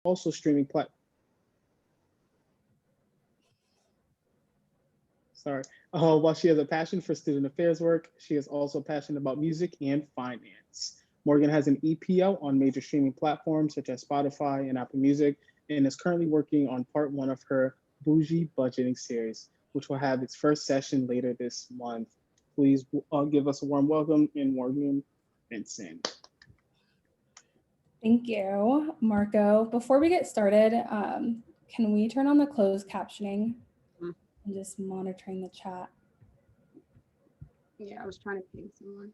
also streaming sorry. While she has a passion for student affairs work, she is also passionate about music and finance. Morgan has an EP out on major streaming platforms such as Spotify and Apple Music, and is currently working on part one of her Bougie Budgeting series, which will have its first session later this month. Please give us a warm welcome in Morgan Vincent. Thank you, Marco. Before we get started, can we turn on the closed captioning and just monitoring the chat? Yeah, I was trying to ping someone.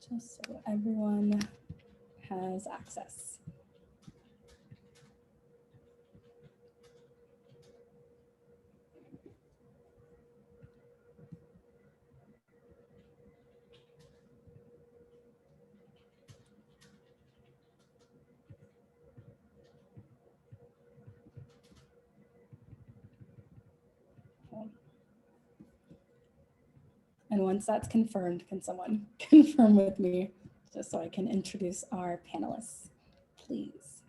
Just so everyone has access. And once that's confirmed, can someone confirm with me just so I can introduce our panelists, please?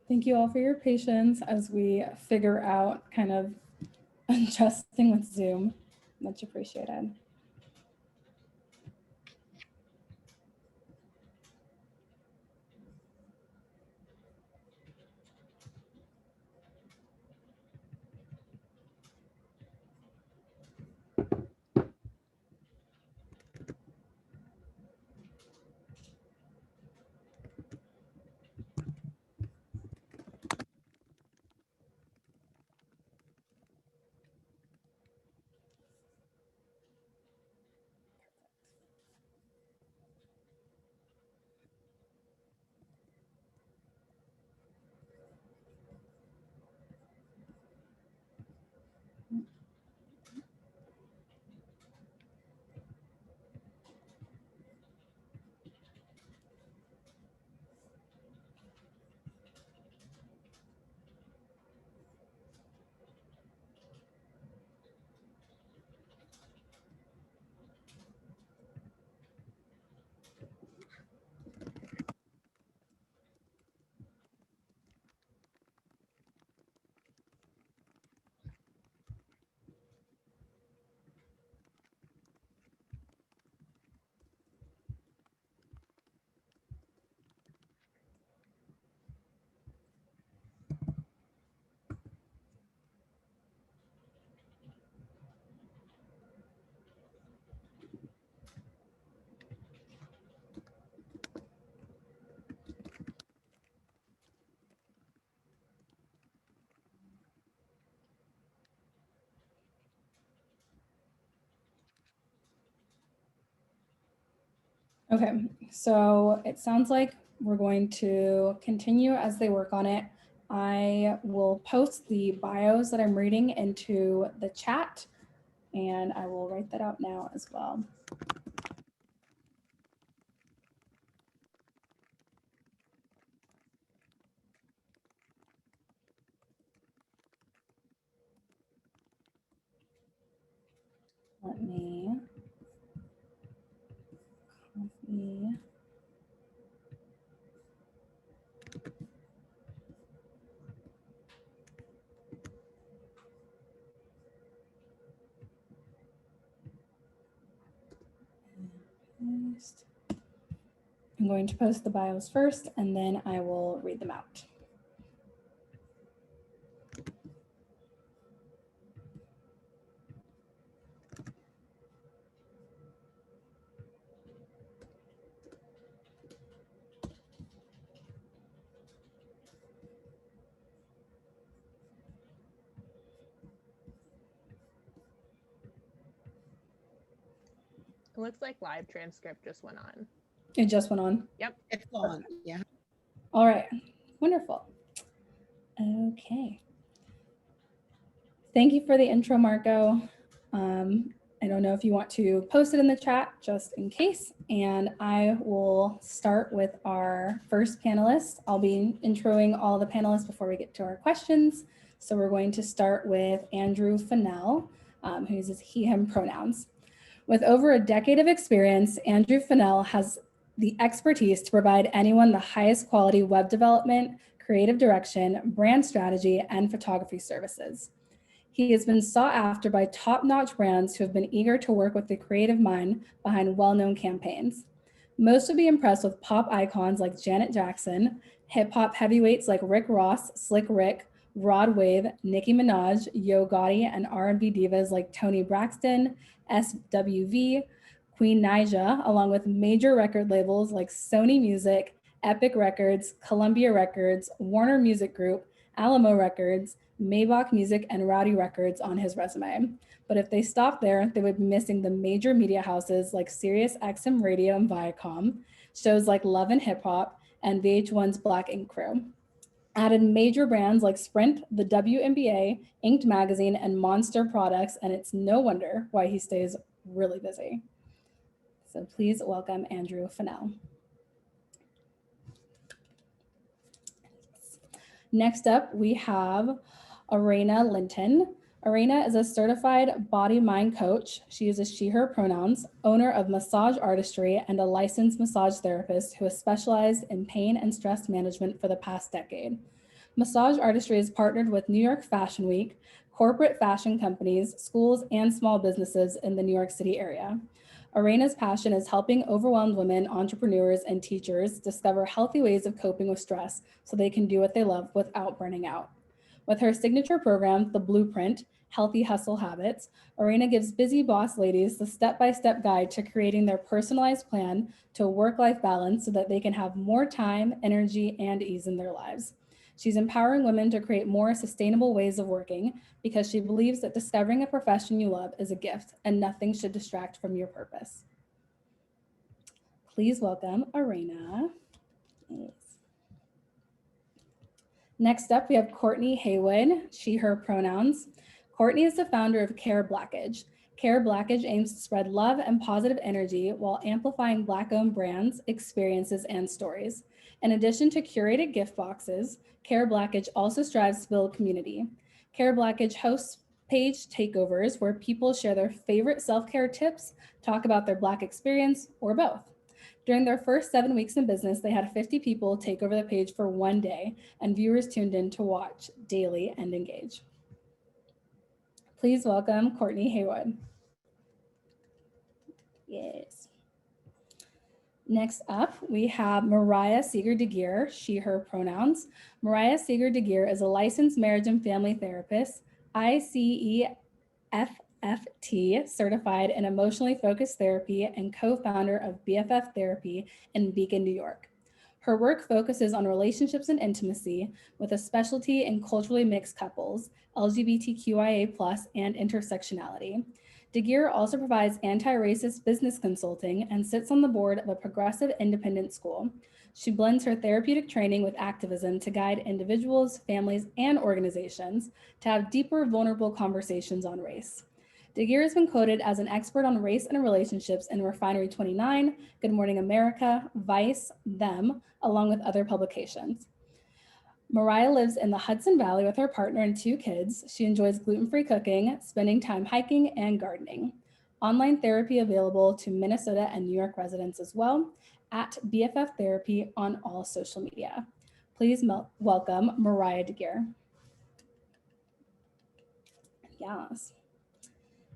Thank you all for your patience as we figure out kind of adjusting with Zoom. Much appreciated. Okay, so it sounds like we're going to continue as they work on it. I will post the bios that I'm reading into the chat, and I will write that out now as well. Let me Coffee. Post. I'm going to post the bios first, and then I will read them out. It looks like live transcript just went on. It just went on. Yep. It's on, yeah. All right, wonderful. Okay. Thank you for the intro, Marco. I don't know if you want to post it in the chat just in case, and I will start with our first panelist. I'll be introing all the panelists before we get to our questions. So we're going to start with Andrew Fennell, who uses he, him pronouns. With over a decade of experience, Andrew Fennell has the expertise to provide anyone the highest quality web development, creative direction, brand strategy, and photography services. He has been sought after by top-notch brands who have been eager to work with the creative mind behind well-known campaigns. Most would be impressed with pop icons like Janet Jackson, hip-hop heavyweights like Rick Ross, Slick Rick, Rod Wave, Nicki Minaj, Yo Gotti, and R&B divas like Toni Braxton, SWV, Queen Naija, along with major record labels like Sony Music, Epic Records, Columbia Records, Warner Music Group, Alamo Records, Maybach Music, and Rowdy Records on his resume. But if they stopped there, they would be missing the major media houses like Sirius XM Radio and Viacom, shows like Love and Hip Hop, and VH1's Black Ink Crew. Added major brands like Sprint, the WNBA, Inked Magazine, and Monster Products, and it's no wonder why he stays really busy. So please welcome Andrew Fennell. Next up, we have Arena Linton. Arena is a certified body-mind coach. She uses she, her pronouns, owner of Massage Artistry, and a licensed massage therapist who has specialized in pain and stress management for the past decade. Massage Artistry is partnered with New York Fashion Week, corporate fashion companies, schools, and small businesses in the New York City area. Arena's passion is helping overwhelmed women, entrepreneurs, and teachers discover healthy ways of coping with stress so they can do what they love without burning out. With her signature program, The Blueprint, Healthy Hustle Habits, Arena gives busy boss ladies the step-by-step guide to creating their personalized plan to a work-life balance so that they can have more time, energy, and ease in their lives. She's empowering women to create more sustainable ways of working because she believes that discovering a profession you love is a gift and nothing should distract from your purpose. Please welcome Arena. Yes. Next up, we have Courtney Haywood, she, her pronouns. Courtney is the founder of Care Blackage. Care Blackage aims to spread love and positive energy while amplifying Black-owned brands, experiences, and stories. In addition to curated gift boxes, Care Blackage also strives to build community. Care Blackage hosts page takeovers where people share their favorite self-care tips, talk about their Black experience, or both. During their first 7 weeks in business, they had 50 people take over the page for one day, and viewers tuned in to watch daily and engage. Please welcome Courtney Haywood. Yes. Next up, we have Mariah Seeger-DeGeer, she, her pronouns. Mariah Seeger-DeGeer is a licensed marriage and family therapist, ICEFFT certified in emotionally focused therapy, and co-founder of BFF Therapy in Beacon, New York. Her work focuses on relationships and intimacy with a specialty in culturally mixed couples, LGBTQIA+, and intersectionality. DeGeer also provides anti-racist business consulting and sits on the board of a progressive independent school. She blends her therapeutic training with activism to guide individuals, families, and organizations to have deeper, vulnerable conversations on race. DeGeer has been quoted as an expert on race and relationships in Refinery 29, Good Morning America, Vice, Them, along with other publications. Mariah lives in the Hudson Valley with her partner and 2 kids. She enjoys gluten-free cooking, spending time hiking, and gardening. Online therapy available to Minnesota and New York residents as well, at BFF Therapy on all social media. Please welcome Mariah DeGear. Yes.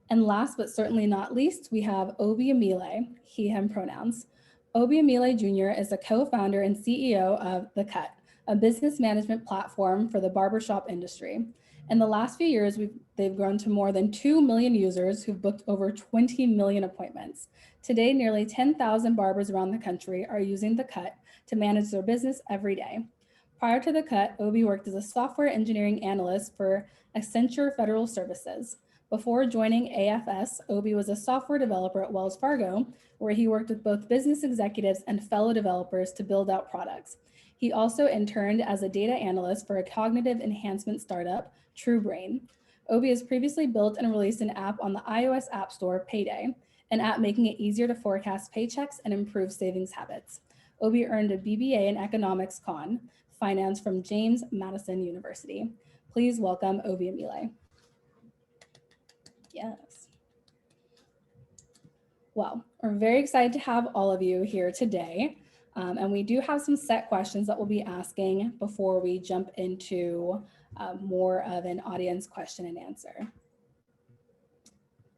And last but certainly not least, we have Obi Amile, he, him pronouns. Obi Amile Jr. is the co-founder and CEO of The Cut, a business management platform for the barbershop industry. In the last few years, they've grown to more than 2 million users who've booked over 20 million appointments. Today, nearly 10,000 barbers around the country are using The Cut to manage their business every day. Prior to The Cut, Obi worked as a software engineering analyst for Accenture Federal Services. Before joining AFS, Obi was a software developer at Wells Fargo, where he worked with both business executives and fellow developers to build out products. He also interned as a data analyst for a cognitive enhancement startup, TrueBrain. Obi has previously built and released an app on the iOS App Store, Payday, an app making it easier to forecast paychecks and improve savings habits. Obi earned a BBA in Economics Finance from James Madison University. Please welcome Obi Amile. Yes. Well, we're very excited to have all of you here today. And we do have some set questions that we'll be asking before we jump into more of an audience question and answer.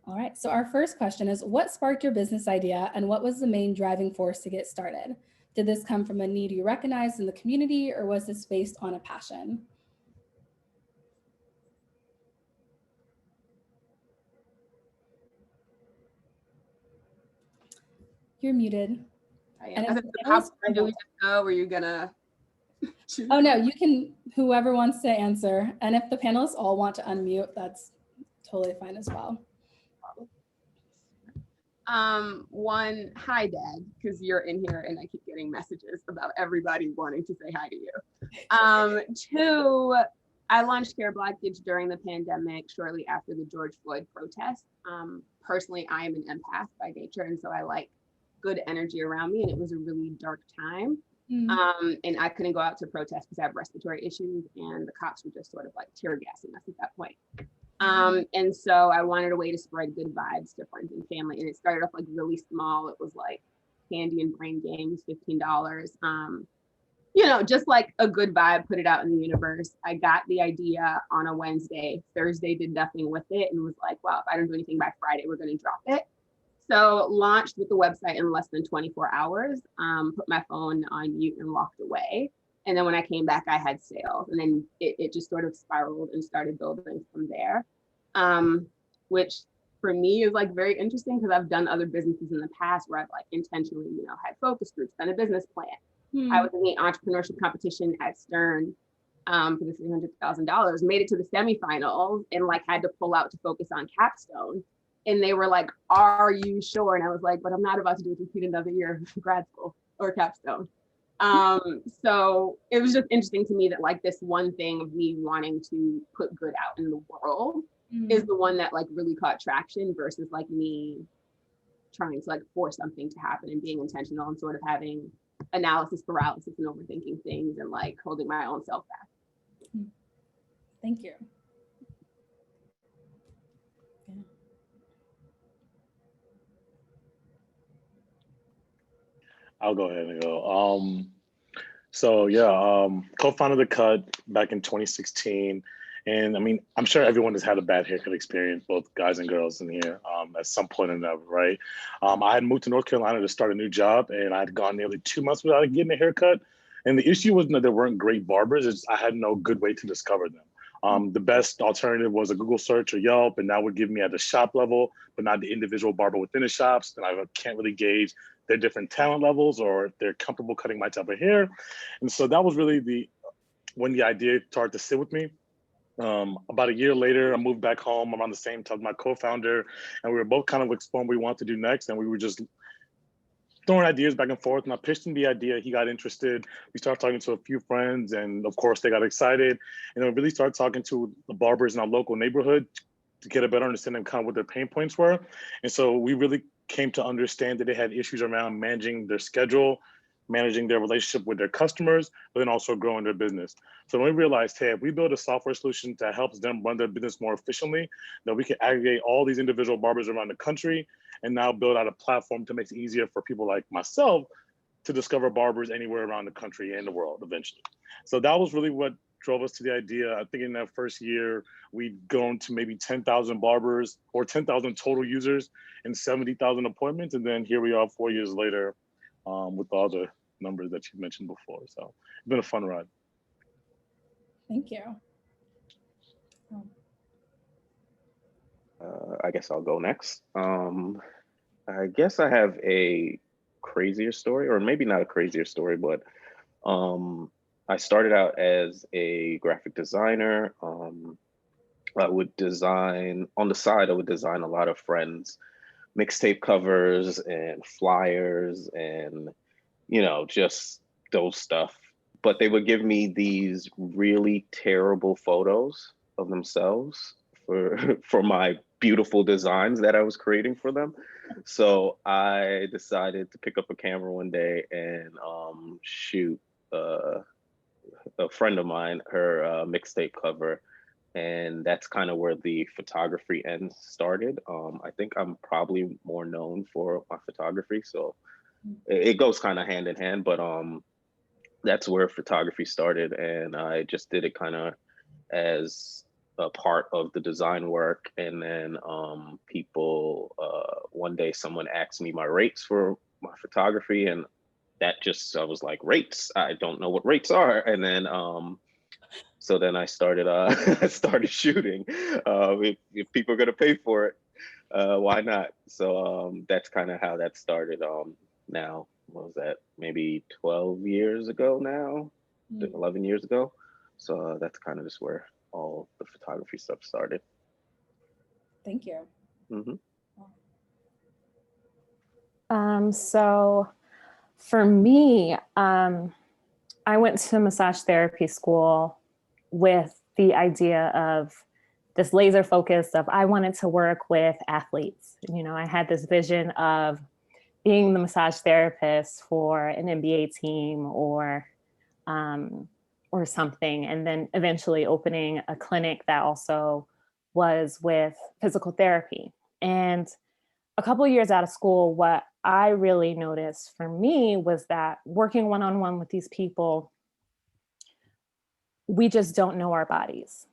All right, so our first question is, what sparked your business idea and what was the main driving force to get started? Did this come from a need you recognized in the community, or was this based on a passion? You're muted. How do we just go? Were you gonna choose? Oh no, you can, whoever wants to answer. And if the panelists all want to unmute, that's totally fine as well. One, hi Dad, because you're in here and I keep getting messages about everybody wanting to say hi to you. Two, I launched Care Blockage during the pandemic, shortly after the George Floyd protest. Personally, I am an empath by nature, and so I like good energy around me, and it was a really dark time. And I couldn't go out to protest because I have respiratory issues, and the cops were just sort of like tear gassing us at that point. And so I wanted a way to spread good vibes to friends and family, and it started off like really small. It was like candy and brain games, $15. You know, just like a good vibe, put it out in the universe. I got the idea on a Wednesday. Thursday did nothing with it and was like, wow, if I don't do anything by Friday, we're going to drop it. So launched with the website in less than 24 hours, put my phone on mute and walked away. And then when I came back, I had sales, and then it just sort of spiraled and started building from there, which for me is like very interesting because I've done other businesses in the past where I've like intentionally, you know, had focus groups, done a business plan. I was in the entrepreneurship competition at Stern for the $300,000, made it to the semifinals and like had to pull out to focus on capstone. And they were like, are you sure? And I was like, but I'm not about to repeat another year of grad school or capstone. So it was just interesting to me that like this one thing of me wanting to put good out in the world is the one that like really caught traction versus like me trying to like force something to happen and being intentional and sort of having analysis paralysis and overthinking things and like holding my own self back. Thank you. I'll go ahead and go. Co-founded The Cut back in 2016. And I mean, I'm sure everyone has had a bad haircut experience, both guys and girls in here at some point or another, right? I had moved to North Carolina to start a new job, and I had gone nearly 2 months without getting a haircut. And the issue wasn't that there weren't great barbers, it's I had no good way to discover them. The best alternative was a Google search or Yelp, and that would give me at the shop level, but not the individual barber within the shops. Then I can't really gauge their different talent levels or if they're comfortable cutting my type of hair. And so that was really when the idea started to sit with me. About a year later, I moved back home around the same time as my co-founder, and we were both kind of exploring what we wanted to do next. And we were just throwing ideas back and forth, and I pitched him the idea. He got interested. We started talking to a few friends, and of course they got excited. And then we really started talking to the barbers in our local neighborhood to get a better understanding of kind of what their pain points were. And so we really came to understand that they had issues around managing their schedule, managing their relationship with their customers, but then also growing their business. So when we realized, hey, if we build a software solution that helps them run their business more efficiently, then we can aggregate all these individual barbers around the country and now build out a platform to make it easier for people like myself to discover barbers anywhere around the country and the world eventually. So that was really what drove us to the idea. I think in that first year, we'd grown to maybe 10,000 barbers or 10,000 total users and 70,000 appointments. And then here we are 4 years later with all the numbers that you mentioned before. So it's been a fun ride. Thank you. I guess I'll go next. I guess I have a crazier story, or maybe not a crazier story, but I started out as a graphic designer. I would design, on the side, I would design a lot of friends' mixtape covers and flyers and, you know, just those stuff. But they would give me these really terrible photos of themselves for my beautiful designs that I was creating for them. So I decided to pick up a camera one day and shoot a friend of mine, her mixtape cover. And that's kind of where the photography end started. I think I'm probably more known for my photography, so it goes kind of hand in hand, but that's where photography started. And I just did it kind of as a part of the design work. And then people, one day someone asked me my rates for my photography, and that just, I was like, rates? I don't know what rates are. And then, so then I started, I started shooting. If people are gonna pay for it, why not? So that's kind of how that started. Now, what was that? Maybe 12 years ago now, 11 years ago. So that's kind of just where all the photography stuff started. Thank you. So for me, I went to massage therapy school with the idea of this laser focus of I wanted to work with athletes. You know, I had this vision of being the massage therapist for an NBA team or something, and then eventually opening a clinic that also was with physical therapy. And a couple of years out of school, what I really noticed for me was that working one-on-one with these people, we just don't know our bodies.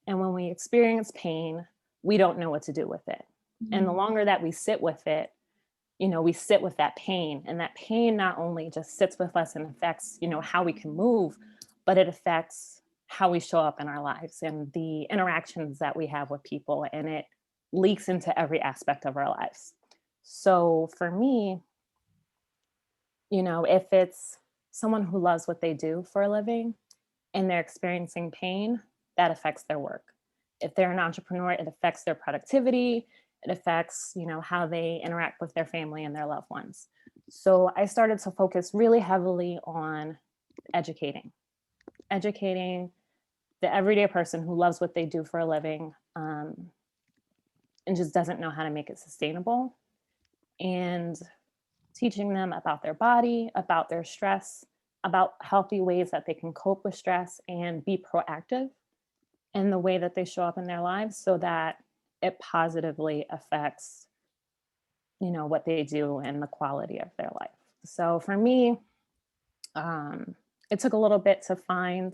And when we experience pain, we don't know what to do with it. And the longer that we sit with it, you know, we sit with that pain, and that pain not only just sits with us and affects, you know, how we can move, but it affects how we show up in our lives and the interactions that we have with people, and it leaks into every aspect of our lives. So for me, you know, if it's someone who loves what they do for a living and they're experiencing pain, that affects their work. If they're an entrepreneur, it affects their productivity. It affects, you know, how they interact with their family and their loved ones. So I started to focus really heavily on educating the everyday person who loves what they do for a living and just doesn't know how to make it sustainable, and teaching them about their body, about their stress, about healthy ways that they can cope with stress and be proactive in the way that they show up in their lives, so that it positively affects, you know, what they do and the quality of their life. So for me, it took a little bit to find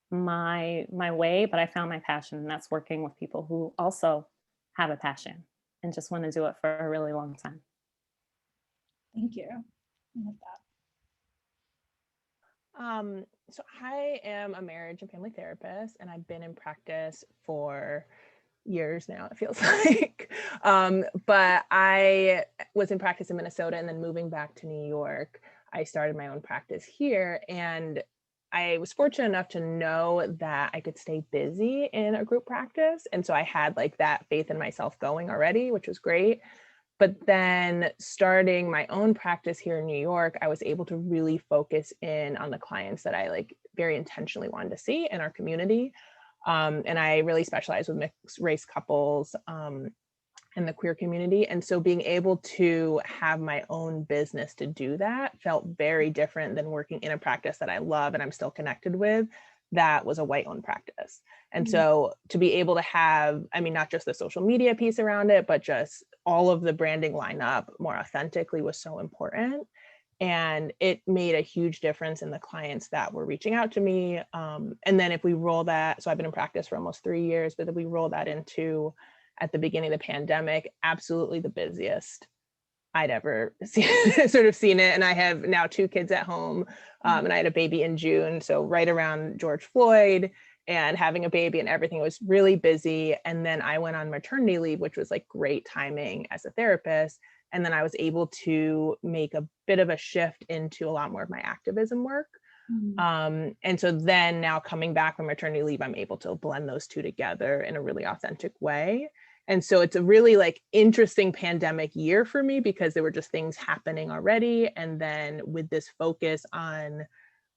my way, but I found my passion, and that's working with people who also have a passion and just want to do it for a really long time. Thank you. I love that. So I am a marriage and family therapist, and I've been in practice for years now, it feels like. But I was in practice in Minnesota, and then moving back to New York, I started my own practice here. And I was fortunate enough to know that I could stay busy in a group practice. And so I had like that faith in myself going already, which was great. But then starting my own practice here in New York, I was able to really focus in on the clients that I like very intentionally wanted to see in our community. And I really specialize with mixed race couples. in the queer community. And so being able to have my own business to do that felt very different than working in a practice that I love and I'm still connected with, that was a white-owned practice. And so to be able to have, I mean, not just the social media piece around it, but just all of the branding line up more authentically was so important. And it made a huge difference in the clients that were reaching out to me. And then if we roll that, so I've been in practice for almost 3 years, but if we roll that into at the beginning of the pandemic, absolutely the busiest I'd ever seen it. And I have now 2 kids at home, and I had a baby in June. So right around George Floyd and having a baby and everything, it was really busy. And then I went on maternity leave, which was like great timing as a therapist. And then I was able to make a bit of a shift into a lot more of my activism work. And so then now coming back from maternity leave, I'm able to blend those two together in a really authentic way. And so it's a really like interesting pandemic year for me because there were just things happening already. And then with this focus on,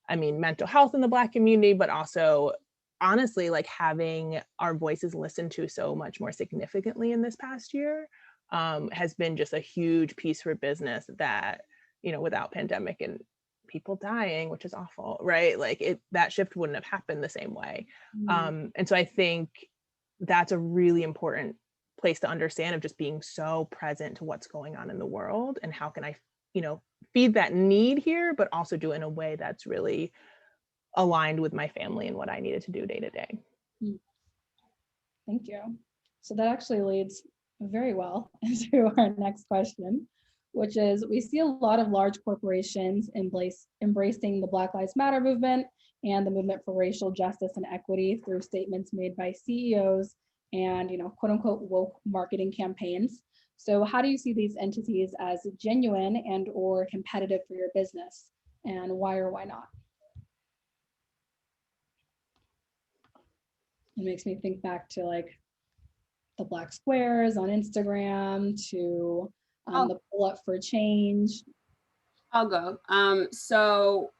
I mean, mental health in the Black community, but also honestly, like having our voices listened to so much more significantly in this past year has been just a huge piece for business that, you know, without pandemic and people dying, which is awful, right? Like that shift wouldn't have happened the same way. And so I think that's a really important place to understand, of just being so present to what's going on in the world and how can I, you know, feed that need here, but also do it in a way that's really aligned with my family and what I needed to do day to day. Thank you. So that actually leads very well into our next question, which is, we see a lot of large corporations embracing the Black Lives Matter movement and the movement for racial justice and equity through statements made by CEOs and, you know, quote unquote woke marketing campaigns. So how do you see these entities as genuine and or competitive for your business, and why or why not? It makes me think back to like the Black Squares on Instagram, to the Pull Up for Change. I'll go. So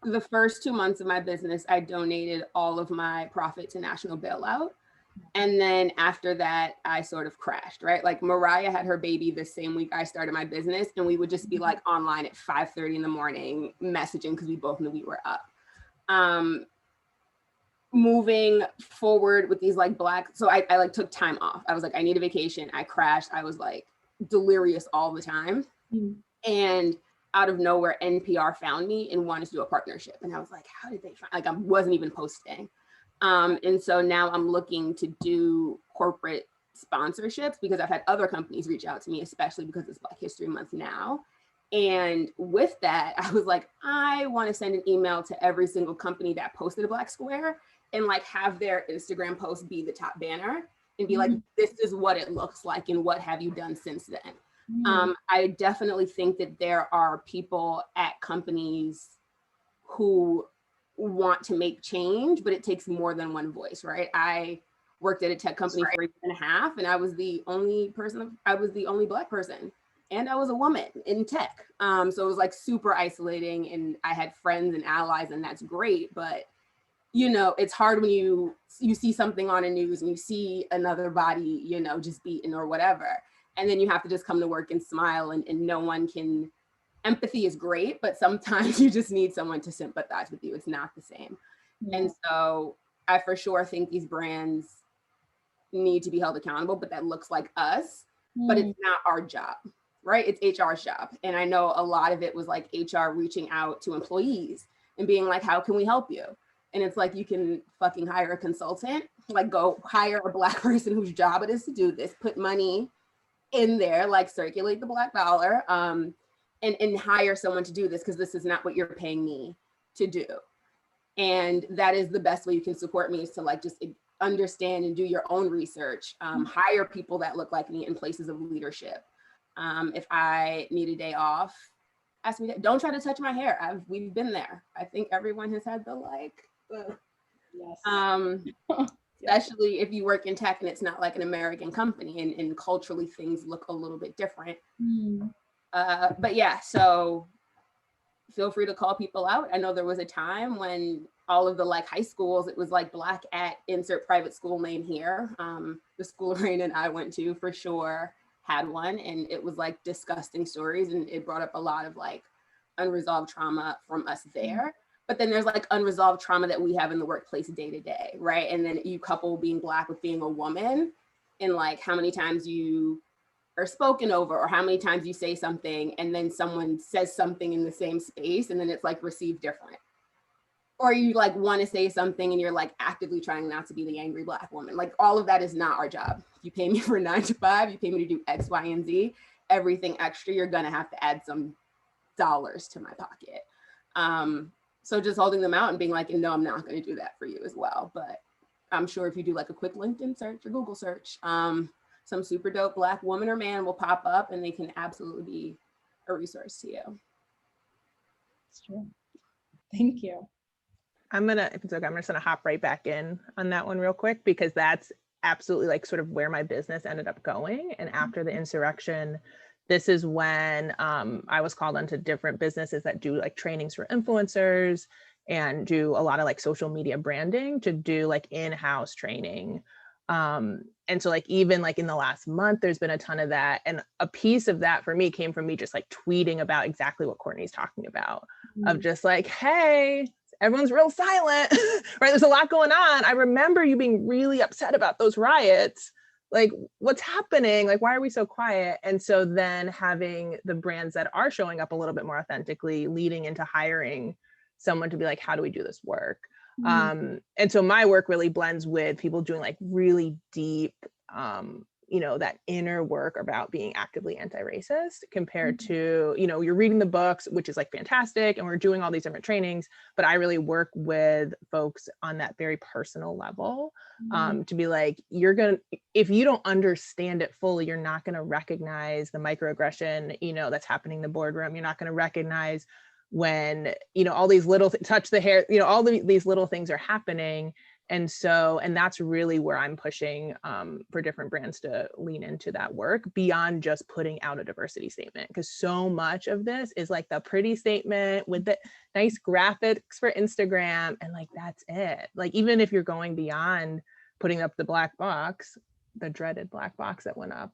the first 2 months of my business, I donated all of my profit to National Bailout. And then after that, I sort of crashed, right? Like Mariah had her baby the same week I started my business, and we would just be like online at 5:30 in the morning messaging because we both knew we were up. Moving forward with these like so I like took time off. I was like, I need a vacation. I crashed. I was like delirious all the time. And out of nowhere, NPR found me and wanted to do a partnership. And I was like, how did they find, like I wasn't even posting. And so now I'm looking to do corporate sponsorships because I've had other companies reach out to me, especially because it's Black History Month now. And with that, I was like, I want to send an email to every single company that posted a Black Square and like have their Instagram post be the top banner and be like, this is what it looks like and what have you done since then? I definitely think that there are people at companies who want to make change, but it takes more than one voice, right? I worked at a tech company for 1.5 years, and I was the only Black person, and I was a woman in tech. So it was like super isolating, and I had friends and allies, and that's great, but you know, it's hard when you see something on the news and you see another body, you know, just beaten or whatever, and then you have to just come to work and smile, and no one can. Empathy is great, but sometimes you just need someone to sympathize with you. It's not the same. And so I for sure think these brands need to be held accountable, but that looks like us, but it's not our job, right? It's HR's job. And I know a lot of it was like HR reaching out to employees and being like, how can we help you? And it's like, you can fucking hire a consultant, like go hire a Black person whose job it is to do this, put money in there, like circulate the Black dollar, and hire someone to do this, because this is not what you're paying me to do. And that is the best way you can support me, is to like just understand and do your own research, hire people that look like me in places of leadership. If I need a day off, ask me. Don't try to touch my hair. We've been there. I think everyone has had the like, especially if you work in tech and it's not like an American company, and culturally things look a little bit different. But yeah, so feel free to call people out. I know there was a time when all of the like high schools, it was like Black at insert private school name here. The school Rain and I went to for sure had one, and it was like disgusting stories, and it brought up a lot of like unresolved trauma from us there. But then there's like unresolved trauma that we have in the workplace day to day, right? And then you couple being Black with being a woman, and like how many times you are spoken over, or how many times you say something and then someone says something in the same space and then it's like received different. Or you like want to say something and you're like actively trying not to be the angry Black woman. Like all of that is not our job. You pay me for 9 to 5, you pay me to do X, Y, and Z. Everything extra, you're gonna have to add some dollars to my pocket. So just holding them out and being like, no, I'm not gonna do that for you as well. But I'm sure if you do like a quick LinkedIn search or Google search, some super dope Black woman or man will pop up and they can absolutely be a resource to you. That's true. Thank you. If it's okay, I'm just gonna hop right back in on that one real quick, because that's absolutely like sort of where my business ended up going. And after the insurrection, this is when I was called onto different businesses that do like trainings for influencers and do a lot of like social media branding to do like in-house training. And so like even like in the last month, there's been a ton of that. And a piece of that for me came from me just like tweeting about exactly what Courtney's talking about, of just like, hey, everyone's real silent, right? There's a lot going on. I remember you being really upset about those riots. Like, what's happening? Like, why are we so quiet? And so then having the brands that are showing up a little bit more authentically, leading into hiring someone to be like, how do we do this work? And so my work really blends with people doing like really deep, that inner work about being actively anti-racist compared to, you're reading the books, which is like fantastic. And we're doing all these different trainings, but I really work with folks on that very personal level, to be like, if you don't understand it fully, you're not going to recognize the microaggression, that's happening in the boardroom. You're not going to recognize when, all these little touch the hair, all these little things are happening. And that's really where I'm pushing for different brands to lean into that work beyond just putting out a diversity statement. Because so much of this is like the pretty statement with the nice graphics for Instagram. And like, that's it. Like, even if you're going beyond putting up the black box, the dreaded black box that went up,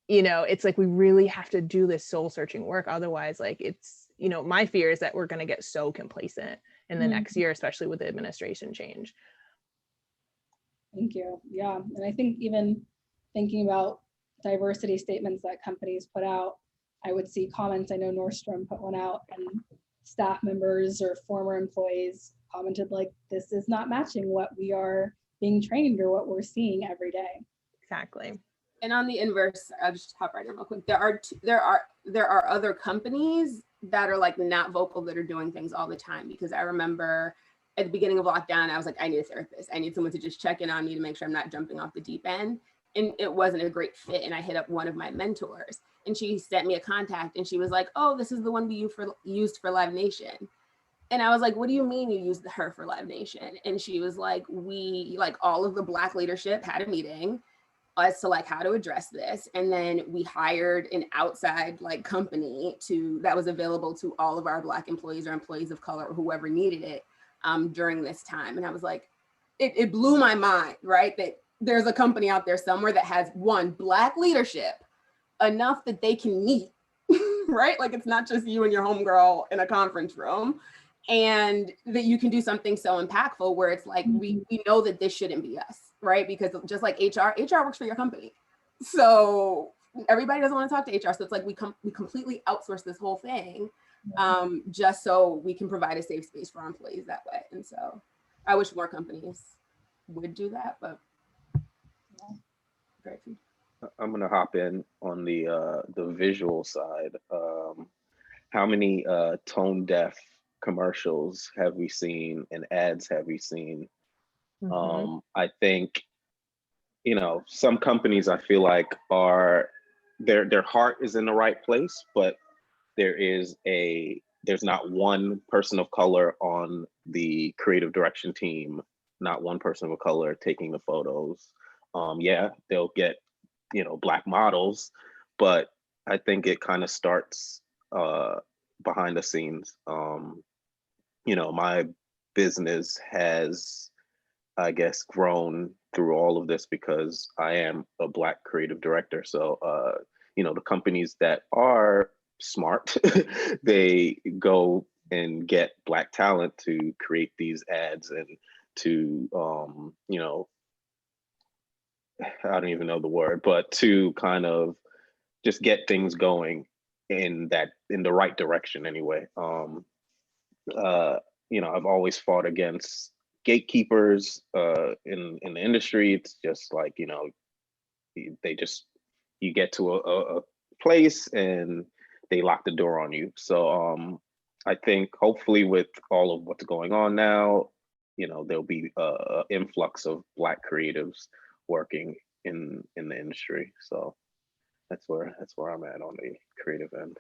it's like, we really have to do this soul searching work. Otherwise, like it's, my fear is that we're going to get so complacent in the next year, especially with the administration change. Thank you. Yeah. And I think even thinking about diversity statements that companies put out, I would see comments. I know Nordstrom put one out and staff members or former employees commented like, this is not matching what we are being trained or what we're seeing every day. Exactly. And on the inverse, I'll just hop right in real quick. There are other companies that are like not vocal that are doing things all the time, because I remember at the beginning of lockdown, I was like, I need a therapist. I need someone to just check in on me to make sure I'm not jumping off the deep end. And it wasn't a great fit. And I hit up one of my mentors and she sent me a contact and she was like, oh, this is the one we used for Live Nation. And I was like, what do you mean you used her for Live Nation? And she was like, all of the Black leadership had a meeting as to like how to address this. And then we hired an outside like company that was available to all of our Black employees or employees of color or whoever needed it during this time. And I was like, it blew my mind, right? That there's a company out there somewhere that has one Black leadership enough that they can meet, right? Like it's not just you and your homegirl in a conference room, and that you can do something so impactful where it's like, we know that this shouldn't be us. Right? Because just like HR works for your company. So everybody doesn't want to talk to HR. So it's like we completely outsource this whole thing just so we can provide a safe space for our employees that way. And so I wish more companies would do that, but very few. I'm gonna hop in on the visual side. How many tone deaf commercials have we seen and ads have we seen? I think, some companies I feel like their heart is in the right place, but there's not one person of color on the creative direction team, not one person of color taking the photos. Yeah, they'll get, Black models, but I think it kind of starts behind the scenes. You know, my business has, I guess, grown through all of this because I am a Black creative director. So, you know, the companies that are smart, they go and get Black talent to create these ads and to, you know, I don't even know the word, but to kind of just get things going in the right direction anyway. You know, I've always fought against gatekeepers in the industry. It's just like, you know, they just, you get to a place and they lock the door on you. So I think hopefully with all of what's going on now, you know, there'll be a influx of Black creatives working in the industry. So that's where I'm at on the creative end.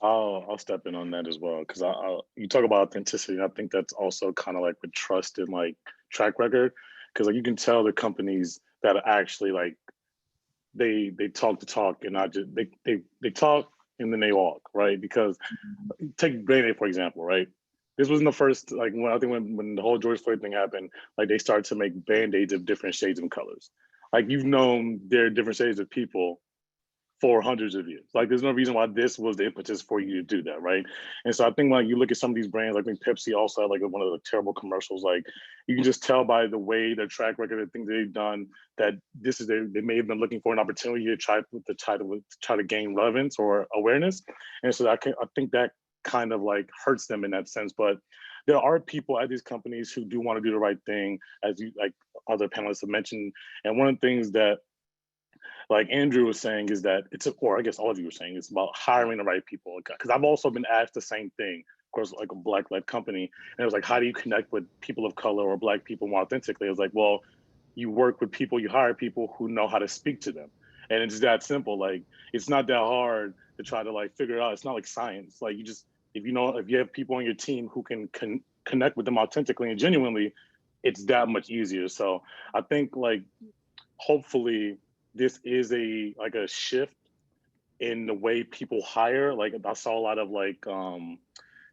I'll step in on that as well, because you talk about authenticity, and I think that's also kind of like with trust and like track record, because like you can tell the companies that are actually like they talk the talk and not just they talk and then they walk, right? Because take Band-Aid for example, right? This wasn't the first, like when I think when the whole George Floyd thing happened, like they started to make Band-Aids of different shades and colors. Like you've known there are different shades of people for hundreds of years. Like there's no reason why this was the impetus for you to do that, right? And so I think like you look at some of these brands, like I think Pepsi also had like one of the terrible commercials, like you can just tell by the way their track record of things they've done that this is they may have been looking for an opportunity to try to gain relevance or awareness. And so I think that kind of like hurts them in that sense. But there are people at these companies who do want to do the right thing, as you like other panelists have mentioned. And one of the things that like Andrew was saying is that or I guess all of you were saying, it's about hiring the right people. Because I've also been asked the same thing, of course, like a Black-led company. And it was like, how do you connect with people of color or Black people more authentically? It was like, well, you work with people, you hire people who know how to speak to them. And it's that simple. Like, it's not that hard to try to like figure it out. It's not like science. Like you just, if you have people on your team who can connect with them authentically and genuinely, it's that much easier. So I think like, hopefully, this is a shift in the way people hire. Like I saw a lot of like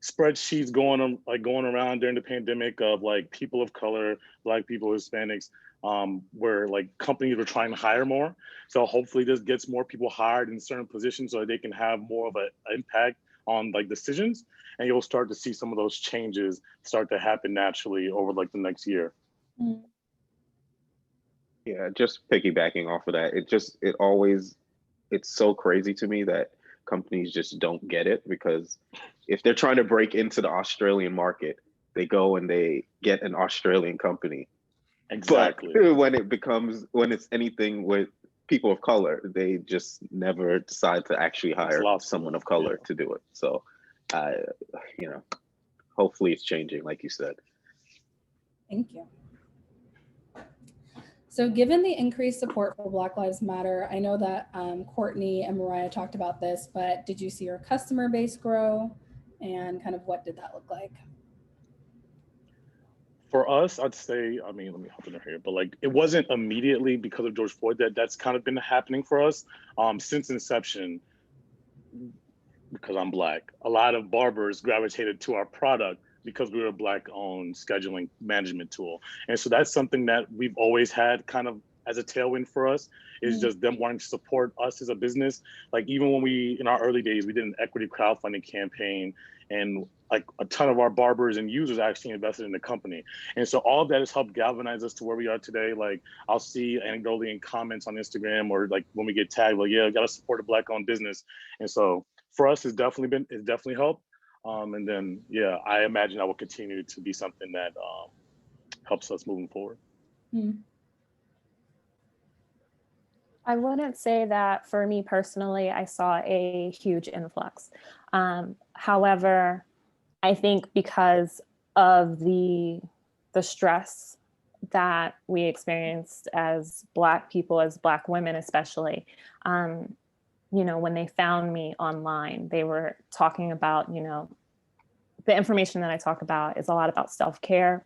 spreadsheets going around during the pandemic of like people of color, Black people, Hispanics, where like companies were trying to hire more. So hopefully this gets more people hired in certain positions so that they can have more of an impact on like decisions, and you'll start to see some of those changes start to happen naturally over like the next year. Mm. Yeah, just piggybacking off of that, it's so crazy to me that companies just don't get it, because if they're trying to break into the Australian market, they go and they get an Australian company. Exactly. But when it's anything with people of color, they just never decide to actually hire someone of color to do it. So, you know, hopefully it's changing, like you said. Thank you. So given the increased support for Black Lives Matter, I know that Courtney and Mariah talked about this, but did you see your customer base grow, and kind of what did that look like? For us, I'd say, I mean, let me hop in here, but like it wasn't immediately because of George Floyd that's kind of been happening for us since inception. Because I'm Black, a lot of barbers gravitated to our product because we were a Black-owned scheduling management tool. And so that's something that we've always had kind of as a tailwind for us, is just them wanting to support us as a business. Like even when in our early days, we did an equity crowdfunding campaign, and like a ton of our barbers and users actually invested in the company. And so all of that has helped galvanize us to where we are today. Like I'll see anecdotally in comments on Instagram, or like when we get tagged, like, yeah, gotta support a Black-owned business. And so for us, it's definitely helped. And then, yeah, I imagine that will continue to be something that helps us moving forward. I wouldn't say that for me personally, I saw a huge influx. However, I think because of the stress that we experienced as Black people, as Black women especially, you know, when they found me online, they were talking about, you know, the information that I talk about is a lot about self-care,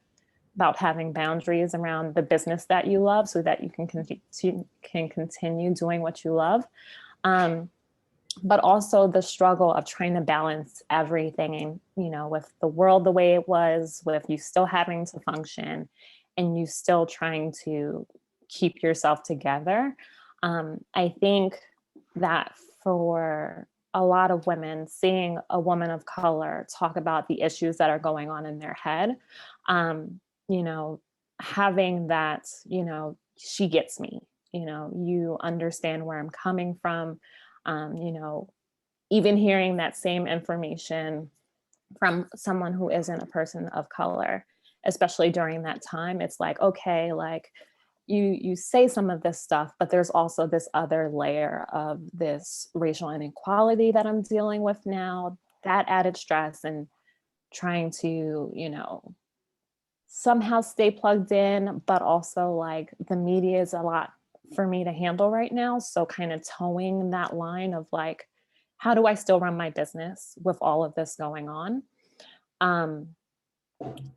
about having boundaries around the business that you love so that you can continue doing what you love. but also the struggle of trying to balance everything, and, you know, with the world the way it was, with you still having to function and you still trying to keep yourself together. I think that for a lot of women, seeing a woman of color talk about the issues that are going on in their head, you know, having that, you know, she gets me, you know, you understand where I'm coming from, you know, even hearing that same information from someone who isn't a person of color, especially during that time, it's like, okay, like, you say some of this stuff, but there's also this other layer of this racial inequality that I'm dealing with now, that added stress, and trying to, you know, somehow stay plugged in, but also like the media is a lot for me to handle right now. So kind of towing that line of like, how do I still run my business with all of this going on?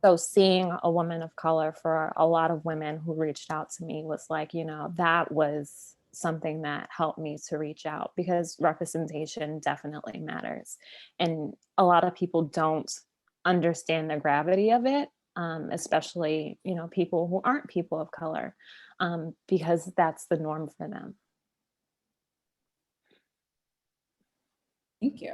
So seeing a woman of color, for a lot of women who reached out to me, was like, you know, that was something that helped me to reach out, because representation definitely matters. And a lot of people don't understand the gravity of it, especially, you know, people who aren't people of color, because that's the norm for them. Thank you.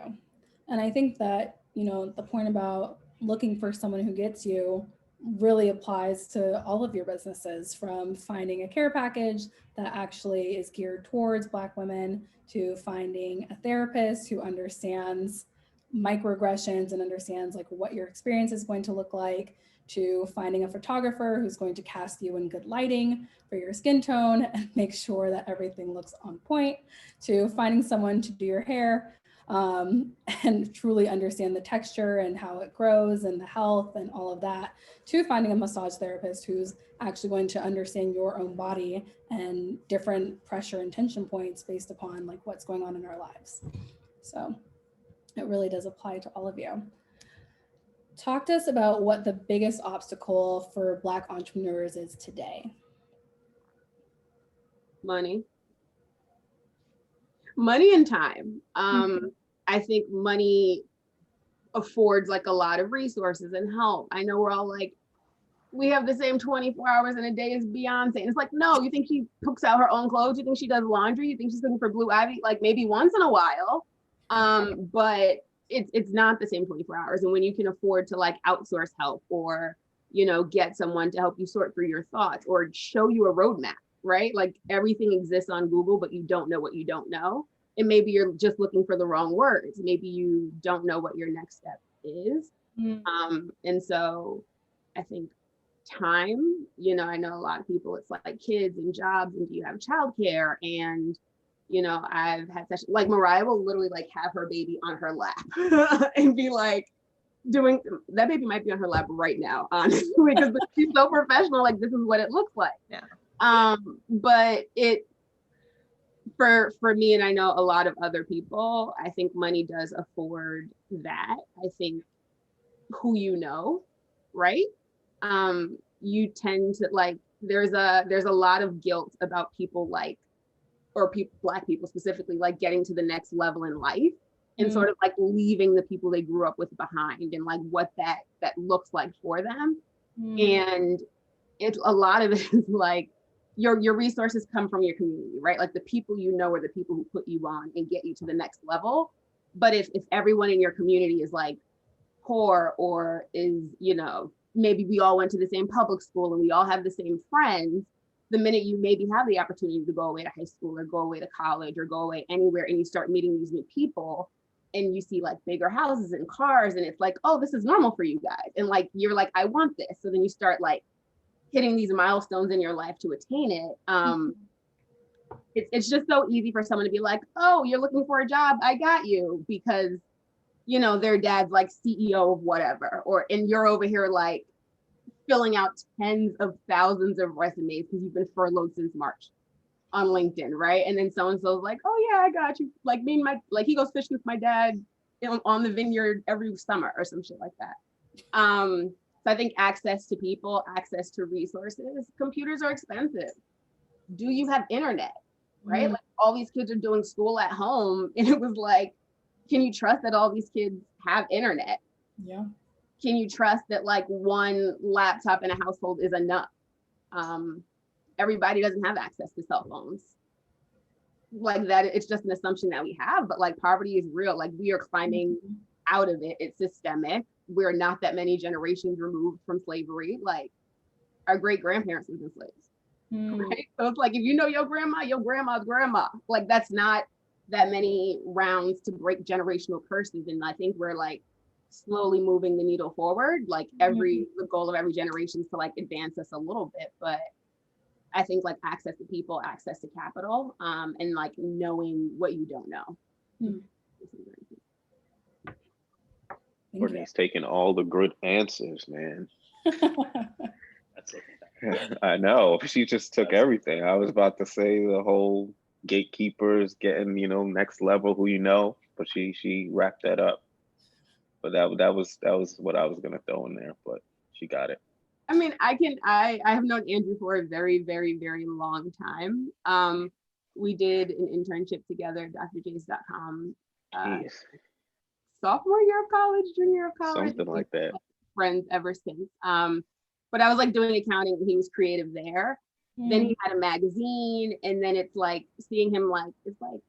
And I think that, you know, the point about looking for someone who gets you really applies to all of your businesses, from finding a care package that actually is geared towards Black women, to finding a therapist who understands microaggressions and understands like what your experience is going to look like, to finding a photographer who's going to cast you in good lighting for your skin tone and make sure that everything looks on point, to finding someone to do your hair, and truly understand the texture and how it grows and the health and all of that, to finding a massage therapist who's actually going to understand your own body and different pressure and tension points based upon like what's going on in our lives. So it really does apply to all of you. Talk to us about what the biggest obstacle for Black entrepreneurs is today. Money and time. I think money affords like a lot of resources and help. I know we're all like, we have the same 24 hours in a day as Beyonce. And it's like, no, you think she cooks out her own clothes? You think she does laundry? You think she's cooking for Blue Ivy? Like maybe once in a while. But it's not the same 24 hours. And when you can afford to like outsource help, or, you know, get someone to help you sort through your thoughts, or show you a roadmap, right? Like everything exists on Google, but you don't know what you don't know. And maybe you're just looking for the wrong words. Maybe you don't know what your next step is. And so I think time, you know, I know a lot of people, it's like kids and jobs, and do you have childcare? And, you know, I've had sessions, like Mariah will literally like have her baby on her lap and be like, doing, that baby might be on her lap right now, honestly, because she's so professional, like this is what it looks like. Yeah. But it, for me, and I know a lot of other people, I think money does afford that. I think who you know, right? You tend to like, there's a lot of guilt about people like, or people, Black people specifically, like getting to the next level in life and sort of like leaving the people they grew up with behind, and like what that looks like for them. And it's a lot of it is like, your resources come from your community, right? Like the people you know are the people who put you on and get you to the next level. But if everyone in your community is like poor, or is, you know, maybe we all went to the same public school and we all have the same friends, the minute you maybe have the opportunity to go away to high school or go away to college or go away anywhere, and you start meeting these new people, and you see like bigger houses and cars, and it's like, oh, this is normal for you guys. And like, you're like, I want this. So then you start like hitting these milestones in your life to attain it. It's just so easy for someone to be like, oh, you're looking for a job, I got you, because, you know, their dad's like CEO of whatever, and you're over here like filling out tens of thousands of resumes because you've been furloughed since March on LinkedIn, right? And then so-and-so's like, oh yeah, I got you. Like me and like he goes fishing with my dad on the vineyard every summer or some shit like that. So I think access to people, access to resources. Computers are expensive. Do you have internet, right? Like all these kids are doing school at home, and it was like, can you trust that all these kids have internet? Yeah. Can you trust that like one laptop in a household is enough? Everybody doesn't have access to cell phones. Like that, it's just an assumption that we have, but like poverty is real. Like we are climbing out of it. It's systemic. We're not that many generations removed from slavery. Like our great grandparents were slaves, right? So it's like, if you know your grandma's grandma, like that's not that many rounds to break generational curses. And I think we're like slowly moving the needle forward. Like the goal of every generation is to like advance us a little bit, but I think like access to people, access to capital, and like knowing what you don't know. Courtney's taking all the good answers, man. That's okay. I know. She just took everything. I was about to say the whole gatekeepers getting, next level who you know, but she wrapped that up. But that was what I was gonna throw in there, but she got it. I mean, I have known Andrew for a very, very, very long time. We did an internship together, drjays.com. Sophomore year of college, junior year of college. Something like that. Friends ever since. But I was like doing accounting and he was creative there. Then he had a magazine, and then it's like seeing him like, it's like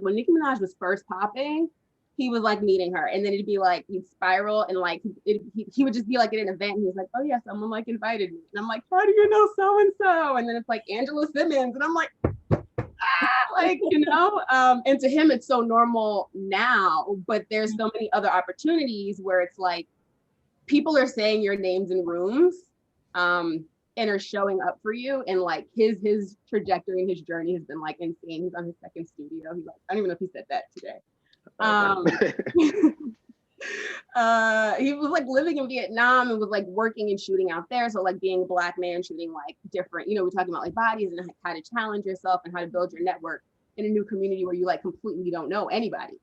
when Nicki Minaj was first popping, he was like meeting her, and then it'd be like he'd spiral, and like he would just be like at an event and he was like, oh yeah, someone like invited me, and I'm like, how do you know so and so? And then it's like Angela Simmons, and I'm like, like, and to him it's so normal now, but there's so many other opportunities where it's like people are saying your names in rooms and are showing up for you, and like his trajectory and his journey has been like insane. He's on his second studio. He's like, I don't even know if he said that today. He was like living in Vietnam and was like working and shooting out there. So like being a Black man shooting like different, we're talking about like bodies and how to challenge yourself and how to build your network in a new community where you like completely don't know anybody,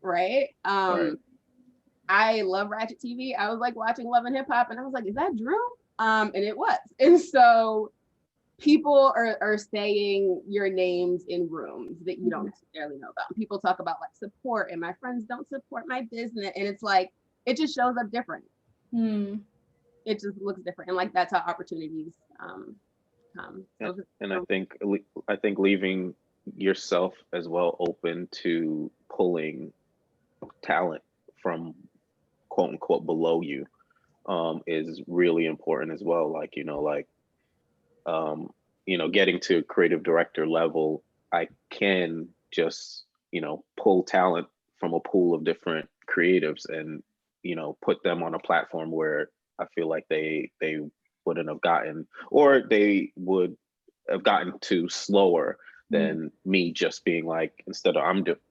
right? Right. I love Ratchet TV. I was like watching Love and Hip Hop, and I was like, is that Drew? And it was. And so people are saying your names in rooms that you don't necessarily know about. People talk about like support, and my friends don't support my business, and it's like it just shows up different. It just looks different, and like that's how opportunities come. So and I think leaving yourself as well open to pulling talent from quote unquote below you is really important as well. Like getting to creative director level, I can just, pull talent from a pool of different creatives and, put them on a platform where I feel like they wouldn't have gotten, or they would have gotten to slower than me just being like, instead of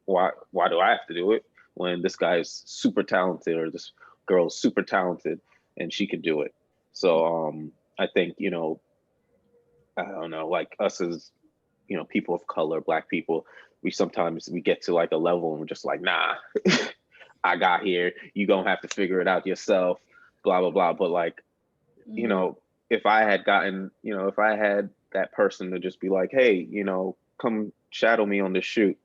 why do I have to do it when this guy's super talented or this girl's super talented and she could do it. So I think, I don't know, like us as, people of color, Black people, we get to like a level and we're just like, nah, I got here, you gonna have to figure it out yourself, blah, blah, blah. But like, if I had gotten, if I had that person to just be like, hey, come shadow me on this shoot,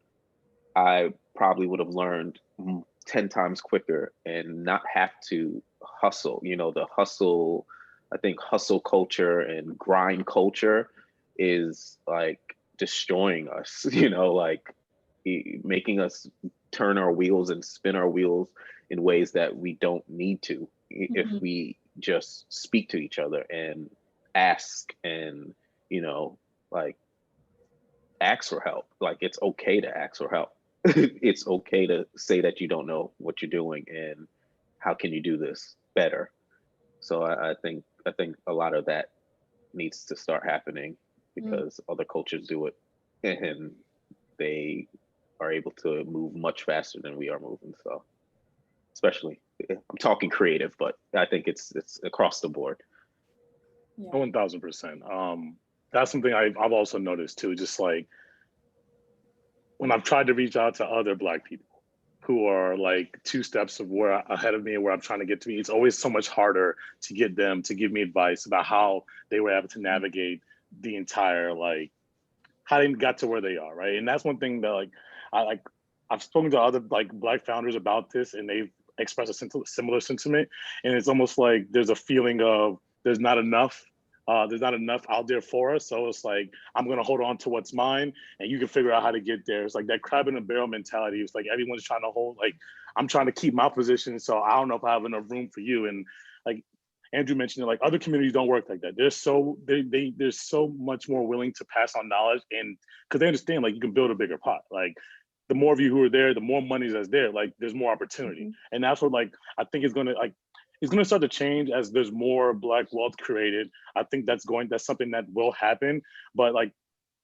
I probably would have learned 10 times quicker and not have to hustle. The hustle, I think hustle culture and grind culture is like destroying us, like making us turn our wheels and spin our wheels in ways that we don't need to if we just speak to each other and ask and, like ask for help. Like it's okay to ask for help. It's okay to say that you don't know what you're doing and how can you do this better. So I think a lot of that needs to start happening because other cultures do it and they are able to move much faster than we are moving. So especially, I'm talking creative, but I think it's across the board. Yeah. 1000%. That's something I've also noticed too, just like when I've tried to reach out to other Black people who are like 2 steps ahead of me and where I'm trying to get to me, it's always so much harder to get them to give me advice about how they were able to navigate the entire like how they got to where they are, right? And that's one thing that like I've spoken to other like Black founders about this, and they've expressed a similar sentiment. And it's almost like there's a feeling of there's not enough out there for us. So it's like, I'm going to hold on to what's mine and you can figure out how to get there. It's like that crab in a barrel mentality. It's like everyone's trying to hold, like, I'm trying to keep my position. So I don't know if I have enough room for you. And like Andrew mentioned, like other communities don't work like that. They're so much more willing to pass on knowledge, and because they understand like you can build a bigger pot. Like the more of you who are there, the more money that's there, like there's more opportunity. Mm-hmm. And that's what like I think it's gonna start to change as there's more Black wealth created. I think that's something that will happen. But like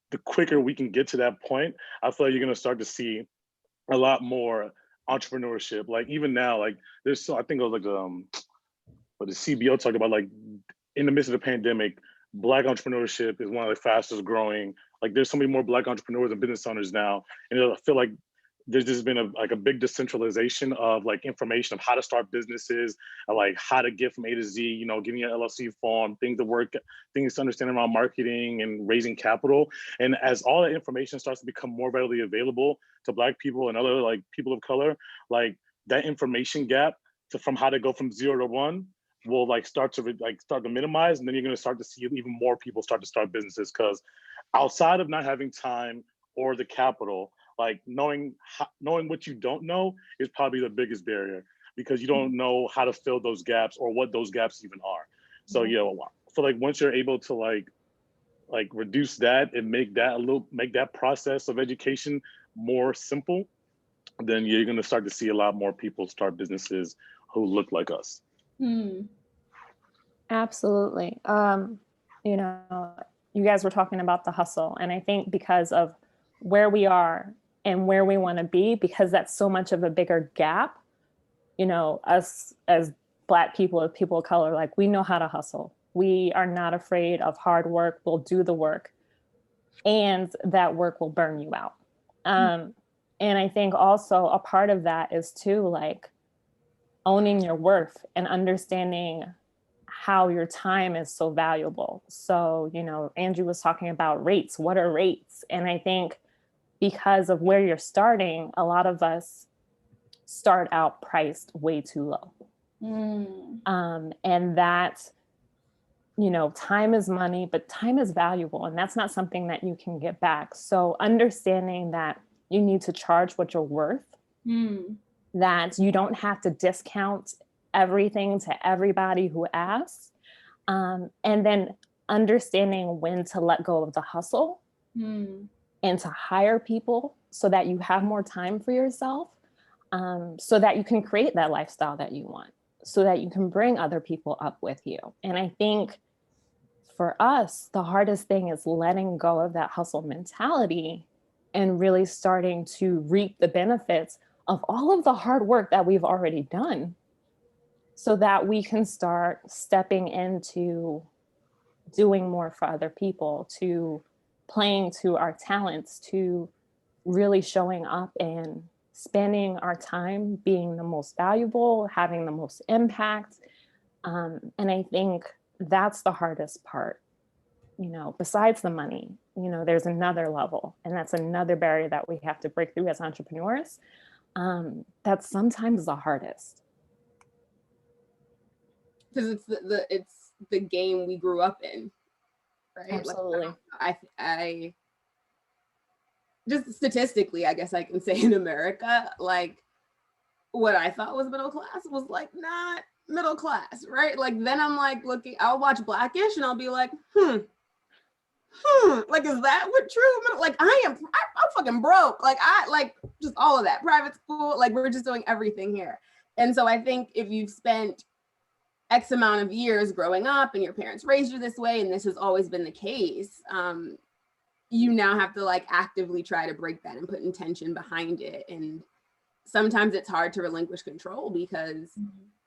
the quicker we can get to that point, I feel like you're gonna start to see a lot more entrepreneurship. Like even now, like there's I think it was like what the CBO talked about, like in the midst of the pandemic, Black entrepreneurship is one of the fastest growing. Like there's so many more Black entrepreneurs and business owners now. And I feel like there's just been a big decentralization of like information of how to start businesses, and like how to get from A to Z, you know, getting an LLC form, things to understand around marketing and raising capital. And as all that information starts to become more readily available to Black people and other like people of color, like that information gap from how to go from 0 to 1 will like start to minimize. And then you're going to start to see even more people start to start businesses, because outside of not having time or the capital, like knowing what you don't know is probably the biggest barrier, because you don't know how to fill those gaps or what those gaps even are. So yeah, I feel like once you're able to like reduce that and make that process of education more simple, then you're going to start to see a lot more people start businesses who look like us. Absolutely. You know, you guys were talking about the hustle, and I think because of where we are and where we want to be, because that's so much of a bigger gap, you know, us as Black people, as people of color, like we know how to hustle. We are not afraid of hard work. We'll do the work, and that work will burn you out. And I think also a part of that is too, like owning your worth and understanding how your time is so valuable. So, you know, Andrew was talking about rates. What are rates? And I think because of where you're starting, a lot of us start out priced way too low. And that, you know, time is money, but time is valuable, and that's not something that you can get back. So understanding that you need to charge what you're worth, that you don't have to discount everything to everybody who asks, and then understanding when to let go of the hustle and to hire people so that you have more time for yourself, so that you can create that lifestyle that you want, so that you can bring other people up with you. And I think for us, the hardest thing is letting go of that hustle mentality and really starting to reap the benefits of all of the hard work that we've already done, so that we can start stepping into doing more for other people, to playing to our talents, to really showing up and spending our time being the most valuable, having the most impact. And I think that's the hardest part, you know, besides the money. You know, there's another level, and that's another barrier that we have to break through as entrepreneurs. That's sometimes the hardest. Because it's the game we grew up in, right? Absolutely. Like, I just statistically, I guess I can say in America, like what I thought was middle class was like not middle class, right? Like then I'm like I'll watch Blackish and I'll be like, like, is that what true? Like I'm fucking broke. Like I like just all of that private school, like we're just doing everything here. And so I think if you've spent X amount of years growing up and your parents raised you this way, and this has always been the case, you now have to like actively try to break that and put intention behind it. And sometimes it's hard to relinquish control, because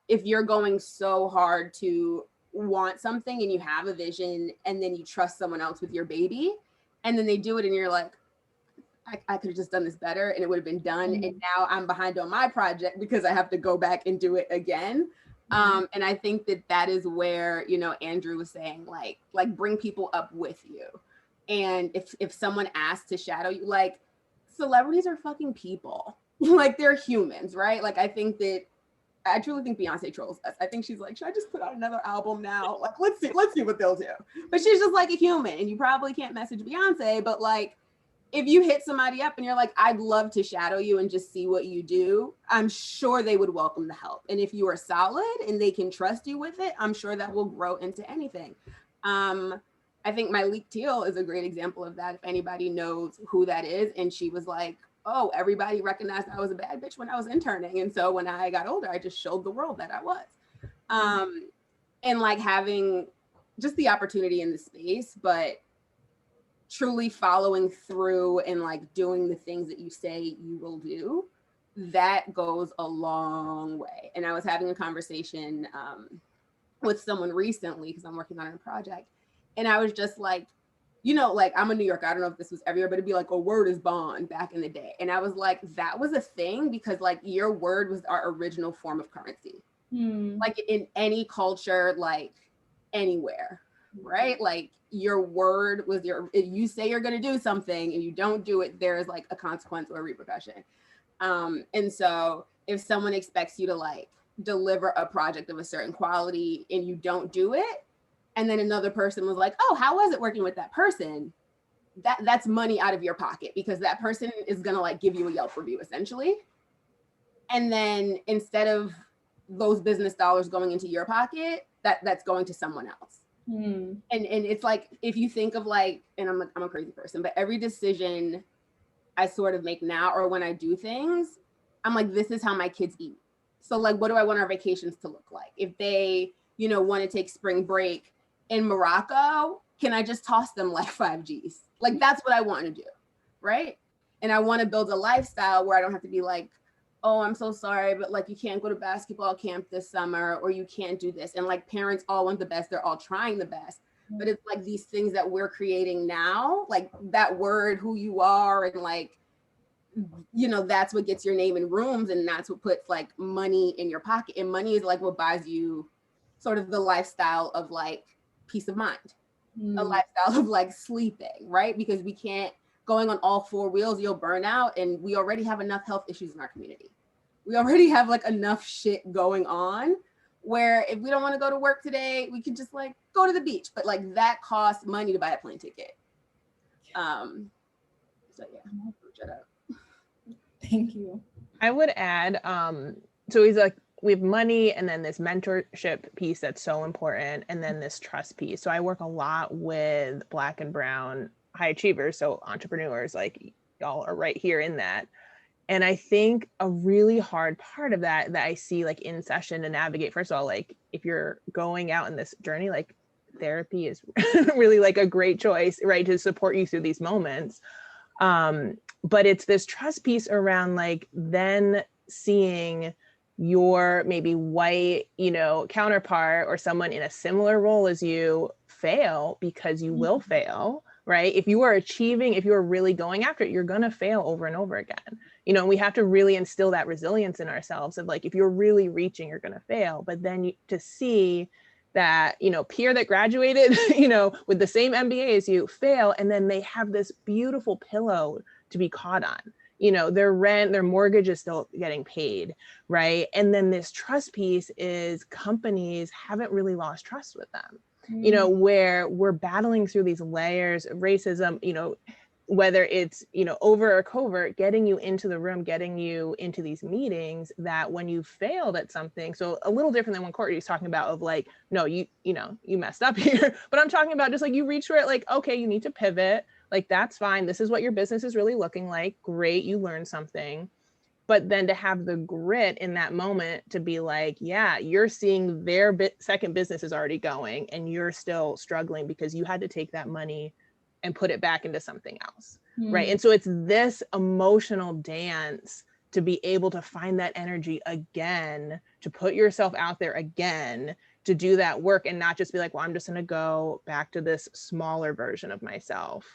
if you're going so hard to want something and you have a vision, and then you trust someone else with your baby, and then they do it and you're like, I could have just done this better and it would have been done. And now I'm behind on my project because I have to go back and do it again. And I think that is where, you know, Andrew was saying, like bring people up with you. And if someone asks to shadow you, like, celebrities are fucking people. Like, they're humans, right? Like, I truly think Beyonce trolls us. I think she's like, should I just put out another album now? Like, let's see what they'll do. But she's just like a human, and you probably can't message Beyonce, but like, if you hit somebody up and you're like, I'd love to shadow you and just see what you do, I'm sure they would welcome the help. And if you are solid and they can trust you with it, I'm sure that will grow into anything. I think Myleik Teal is a great example of that, if anybody knows who that is. And she was like, oh, everybody recognized I was a bad bitch when I was interning. And so when I got older, I just showed the world that I was. And like having just the opportunity in the space, but truly following through and like doing the things that you say you will do, that goes a long way. And I was having a conversation with someone recently, because I'm working on a project, and I was just like, you know, like, I'm a New Yorker, I don't know if this was everywhere, but it'd be like, a word is bond back in the day. And I was like, that was a thing, because like your word was our original form of currency. Like in any culture, like anywhere, right? Like your word was if you say you're going to do something and you don't do it, there's like a consequence or a repercussion. And so if someone expects you to like deliver a project of a certain quality and you don't do it, and then another person was like, oh, how was it working with that person? That's money out of your pocket, because that person is going to like give you a Yelp review essentially. And then instead of those business dollars going into your pocket, that's going to someone else. And it's like, if you think of like, and I'm a crazy person, but every decision I sort of make now, or when I do things, I'm like, this is how my kids eat. So like, what do I want our vacations to look like? If they, you know, want to take spring break in Morocco, can I just toss them like 5 G's? Like, that's what I want to do, right? And I want to build a lifestyle where I don't have to be like, oh, I'm so sorry, but like, you can't go to basketball camp this summer, or you can't do this. And like, parents all want the best, they're all trying the best. But it's like these things that we're creating now, like that word, who you are, and like, you know, that's what gets your name in rooms, and that's what puts like money in your pocket. And money is like what buys you sort of the lifestyle of like peace of mind, a lifestyle of like sleeping, right? Because we can't, going on all 4 wheels, you'll burn out. And we already have enough health issues in our community. We already have like enough shit going on, where if we don't want to go to work today, we could just like go to the beach. But like, that costs money to buy a plane ticket. So yeah, shut up. Thank you. I would add, so he's like, we have money, and then this mentorship piece that's so important, and then this trust piece. So I work a lot with Black and Brown high achievers, so entrepreneurs, like y'all are right here in that. And I think a really hard part of that I see like in session to navigate, first of all, like if you're going out in this journey, like therapy is really like a great choice, right, to support you through these moments. But it's this trust piece around like then seeing your maybe white, you know, counterpart or someone in a similar role as you fail, because you will fail, right? If you are achieving, if you are really going after it, you're going to fail over and over again. You know, we have to really instill that resilience in ourselves of like, if you're really reaching, you're going to fail. But then to see that, you know, peer that graduated, you know, with the same MBA as you fail, and then they have this beautiful pillow to be caught on. You know, their rent, their mortgage is still getting paid, right? And then this trust piece is companies haven't really lost trust with them, you know, where we're battling through these layers of racism, you know, whether it's, you know, over or covert, getting you into the room, getting you into these meetings, that when you failed at something, so a little different than when Courtney's talking about of like, no, you know, you messed up here, but I'm talking about just like you reach where it like, okay, you need to pivot. Like, that's fine. This is what your business is really looking like. Great. You learned something. But then to have the grit in that moment to be like, yeah, you're seeing their second business is already going and you're still struggling because you had to take that money and put it back into something else. Right. And so it's this emotional dance to be able to find that energy again, to put yourself out there again, to do that work and not just be like, well, I'm just going to go back to this smaller version of myself.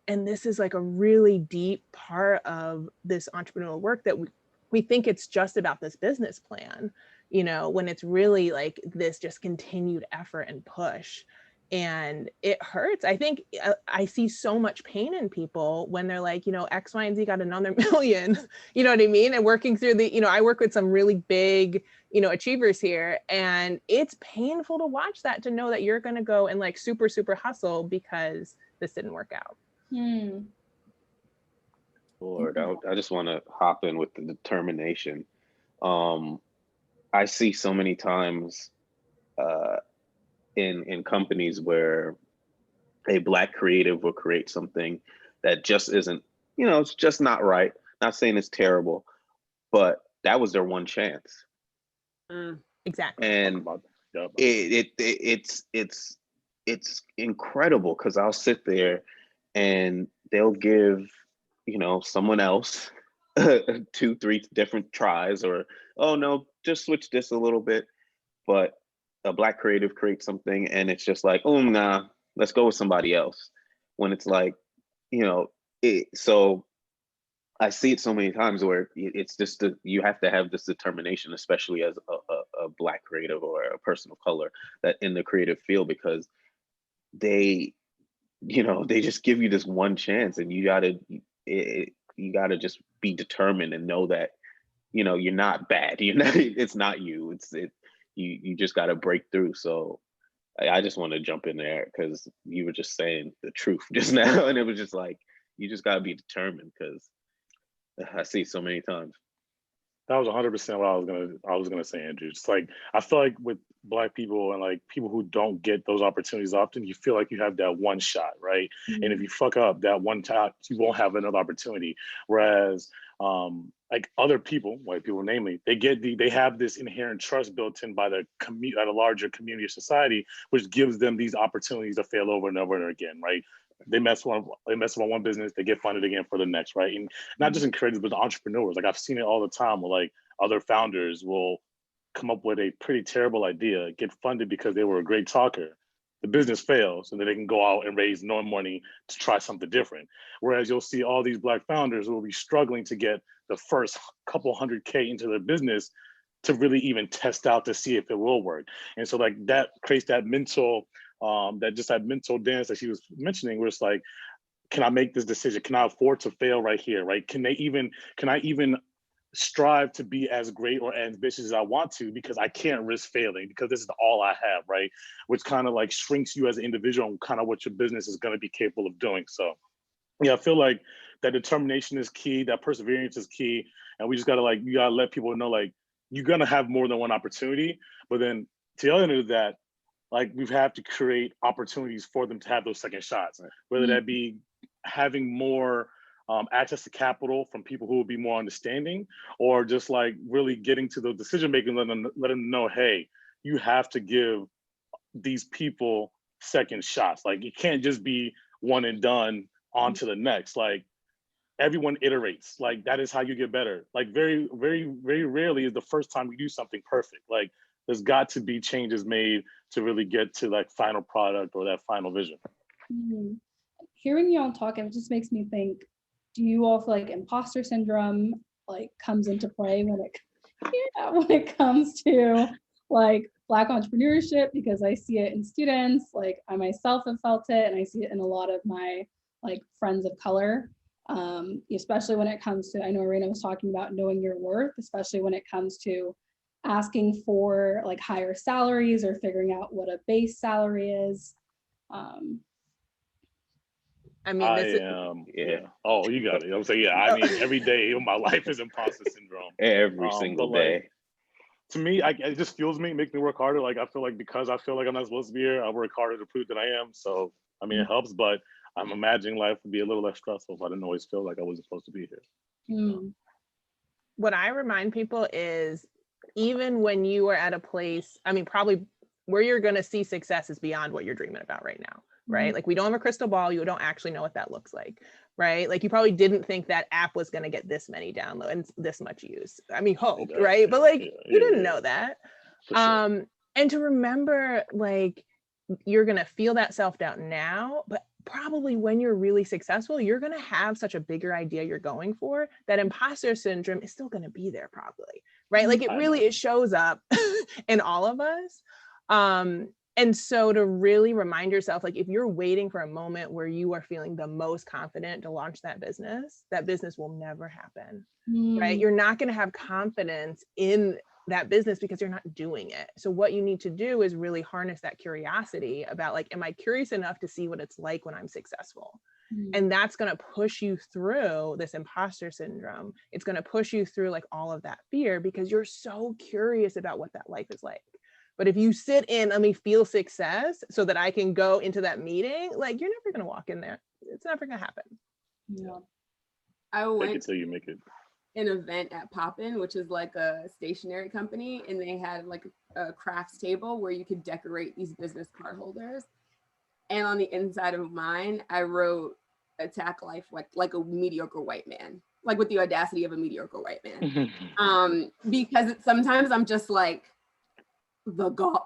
And this is like a really deep part of this entrepreneurial work that we think it's just about this business plan, you know, when it's really like this just continued effort and push. And it hurts. I think I see so much pain in people when they're like, X, Y, and Z got another million, you know what I mean? And working through I work with some really big, achievers here. And it's painful to watch that, to know that you're going to go and like super, super hustle because this didn't work out. Lord, I just want to hop in with the determination. I see so many times in companies where a Black creative will create something that just isn't, it's just not right. Not saying it's terrible, but that was their one chance. Exactly. And it's incredible, because I'll sit there and they'll give, someone else 2-3 different tries, or, oh no, just switch this a little bit. But a Black creative creates something and it's just like, oh, nah, let's go with somebody else. When it's like, so I see it so many times where it's just you have to have this determination, especially as a Black creative or a person of color that in the creative field, because they just give you this one chance, and you gotta just be determined and know that, you're not bad. It's not you. You just got to break through. So I just want to jump in there, because you were just saying the truth just now, and it was just like, you just got to be determined, because I see it so many times. That was 100% what I was gonna say, Andrew. It's like, I feel like with Black people and like people who don't get those opportunities often, you feel like you have that one shot, right? And if you fuck up that one time, you won't have another opportunity. Whereas like other people, white people namely, they have this inherent trust built in by the at a larger community of society, which gives them these opportunities to fail over and over and again, right? They mess on one business, they get funded again for the next, right? And not just in creators, but the entrepreneurs. Like, I've seen it all the time where like other founders will come up with a pretty terrible idea, get funded because they were a great talker. The business fails, and then they can go out and raise no money to try something different. Whereas you'll see all these Black founders who will be struggling to get the first couple $100K into their business to really even test out to see if it will work. And so like that creates that mental mental dance that she was mentioning, where it's like, can I make this decision? Can I afford to fail right here, right? Can I even strive to be as great or as ambitious as I want to, because I can't risk failing, because this is all I have, right? Which kind of like shrinks you as an individual and kind of what your business is going to be capable of doing. So yeah, I feel like that determination is key, that perseverance is key. And we just gotta you gotta let people know, like, you're gonna have more than one opportunity, but then to the other end of that, like, we have to create opportunities for them to have those second shots, whether that be having more access to capital from people who will be more understanding, or just like really getting to the decision making, let them know, hey, you have to give these people second shots. Like, it can't just be one and done on to the next. Like, everyone iterates. Like, that is how you get better. Like, very, very, very rarely is the first time you do something perfect. Like, there's got to be changes made to really get to like final product or that final vision. Hearing y'all talk, it just makes me think, do you all feel like imposter syndrome like comes into play when it comes to like Black entrepreneurship? Because I see it in students, like I myself have felt it, and I see it in a lot of my like friends of color, especially when it comes to, I know Arena was talking about knowing your worth, especially when it comes to asking for like higher salaries or figuring out what a base salary is. I mean, yeah. Oh, you got it. I'm saying, yeah. I mean, every day of my life is imposter syndrome. Every single day. Like, to me, it just fuels me, makes me work harder. Like, I feel like because I feel like I'm not supposed to be here, I work harder to prove that I am. So, I mean, it helps, but I'm imagining life would be a little less stressful if I didn't always feel like I wasn't supposed to be here. What I remind people is, even when you are at a place, I mean, probably where you're going to see success is beyond what you're dreaming about right now. Right? Like, we don't have a crystal ball. You don't actually know what that looks like, right? Like, you probably didn't think that app was going to get this many downloads and this much use. I mean, hoped, right? But like, you didn't know that. Sure. And to remember, like, you're going to feel that self-doubt now, but probably when you're really successful, you're going to have such a bigger idea you're going for, that imposter syndrome is still going to be there probably, right? Like, it shows up in all of us. And so to really remind yourself, like if you're waiting for a moment where you are feeling the most confident to launch that business will never happen, right? You're not going to have confidence in that business because you're not doing it. So what you need to do is really harness that curiosity about like, am I curious enough to see what it's like when I'm successful? And that's going to push you through this imposter syndrome. It's going to push you through like all of that fear because you're so curious about what that life is like. But if you sit in, let me feel success so that I can go into that meeting, like you're never going to walk in there. It's never going to happen. Yeah. I went till you make it. An event at Poppin, which is like a stationery company, and they had like a crafts table where you could decorate these business card holders. And on the inside of mine, I wrote "Attack life like a mediocre white man," like with the audacity of a mediocre white man. Because sometimes I'm just like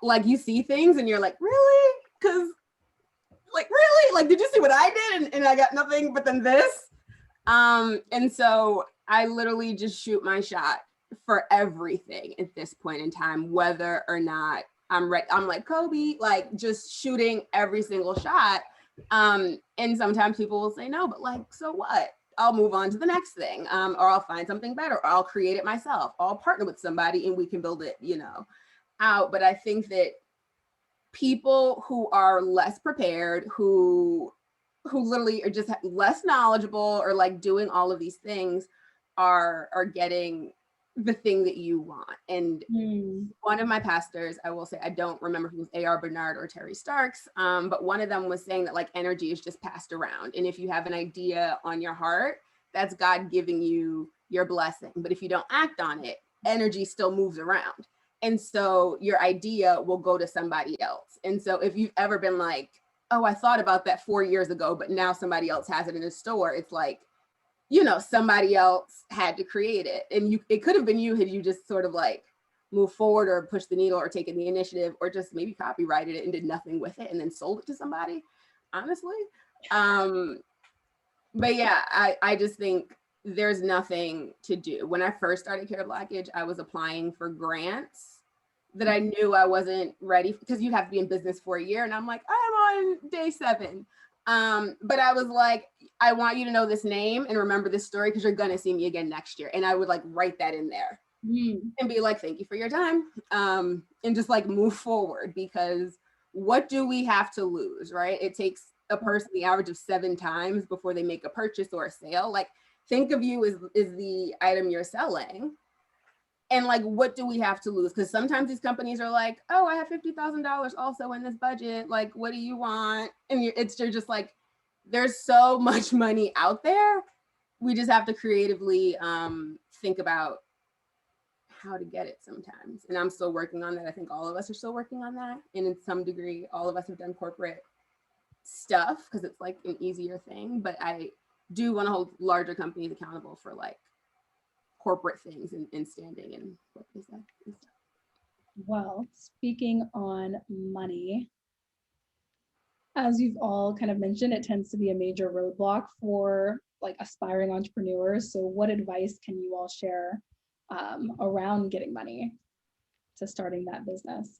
like you see things and you're like, really? Because like really, like did you see what I did? And I got nothing but then this. And so I literally just shoot my shot for everything at this point in time, whether or not I'm right. I'm like Kobe, like just shooting every single shot. And sometimes people will say no, but like, so what? I'll move on to the next thing, or I'll find something better, or I'll create it myself. I'll partner with somebody and we can build it, out. But I think that people who are less prepared, who literally are just less knowledgeable or like doing all of these things are getting the thing that you want. And one of my pastors, I will say, I don't remember if it was A.R. Bernard or Terry Starks, but one of them was saying that like energy is just passed around. And if you have an idea on your heart, that's God giving you your blessing. But if you don't act on it, energy still moves around. And so your idea will go to somebody else. And so if you've ever been like, oh, I thought about that 4 years ago, but now somebody else has it in the store, it's like, somebody else had to create it. And it could have been you had you just sort of like moved forward or pushed the needle or taken the initiative or just maybe copyrighted it and did nothing with it and then sold it to somebody, honestly. But yeah, I just think there's nothing to do. When I first started Care Blockage, I was applying for grants that I knew I wasn't ready because you have to be in business for a year. And I'm like, I'm on day 7. But I was like, I want you to know this name and remember this story because you're going to see me again next year. And I would like write that in there and be like, thank you for your time. And just like move forward because what do we have to lose, right? It takes a person the average of 7 times before they make a purchase or a sale. Like think of you as the item you're selling. And like, what do we have to lose? Because sometimes these companies are like, oh, I have $50,000 also in this budget. Like, what do you want? And you're just like, there's so much money out there. We just have to creatively think about how to get it sometimes. And I'm still working on that. I think all of us are still working on that. And in some degree, all of us have done corporate stuff because it's like an easier thing. But I do want to hold larger companies accountable for like corporate things and standing and what they said. Well, speaking on money, as you've all kind of mentioned, it tends to be a major roadblock for like aspiring entrepreneurs. So what advice can you all share around getting money to starting that business?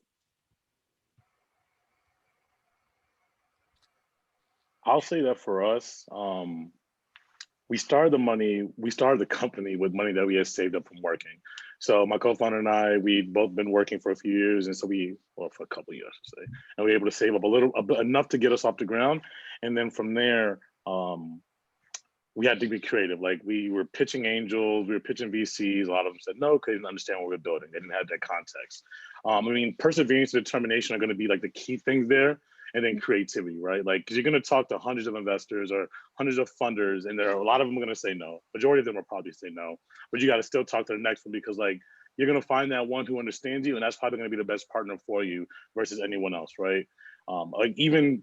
I'll say that for us, we started the company with money that we had saved up from working. So my co-founder and I, we'd both been working for a few years. And so for a couple of years, I should say, and we were able to save up enough to get us off the ground. And then from there, we had to be creative. Like we were pitching angels, we were pitching VCs. A lot of them said no, because they didn't understand what we were building. They didn't have that context. Perseverance and determination are going to be like the key things there. And then creativity, right? Like, because you're going to talk to hundreds of investors or hundreds of funders, and there are a lot of them are going to say no. Majority of them will probably say no, but you got to still talk to the next one because, like, you're going to find that one who understands you, and that's probably going to be the best partner for you versus anyone else, right? Like even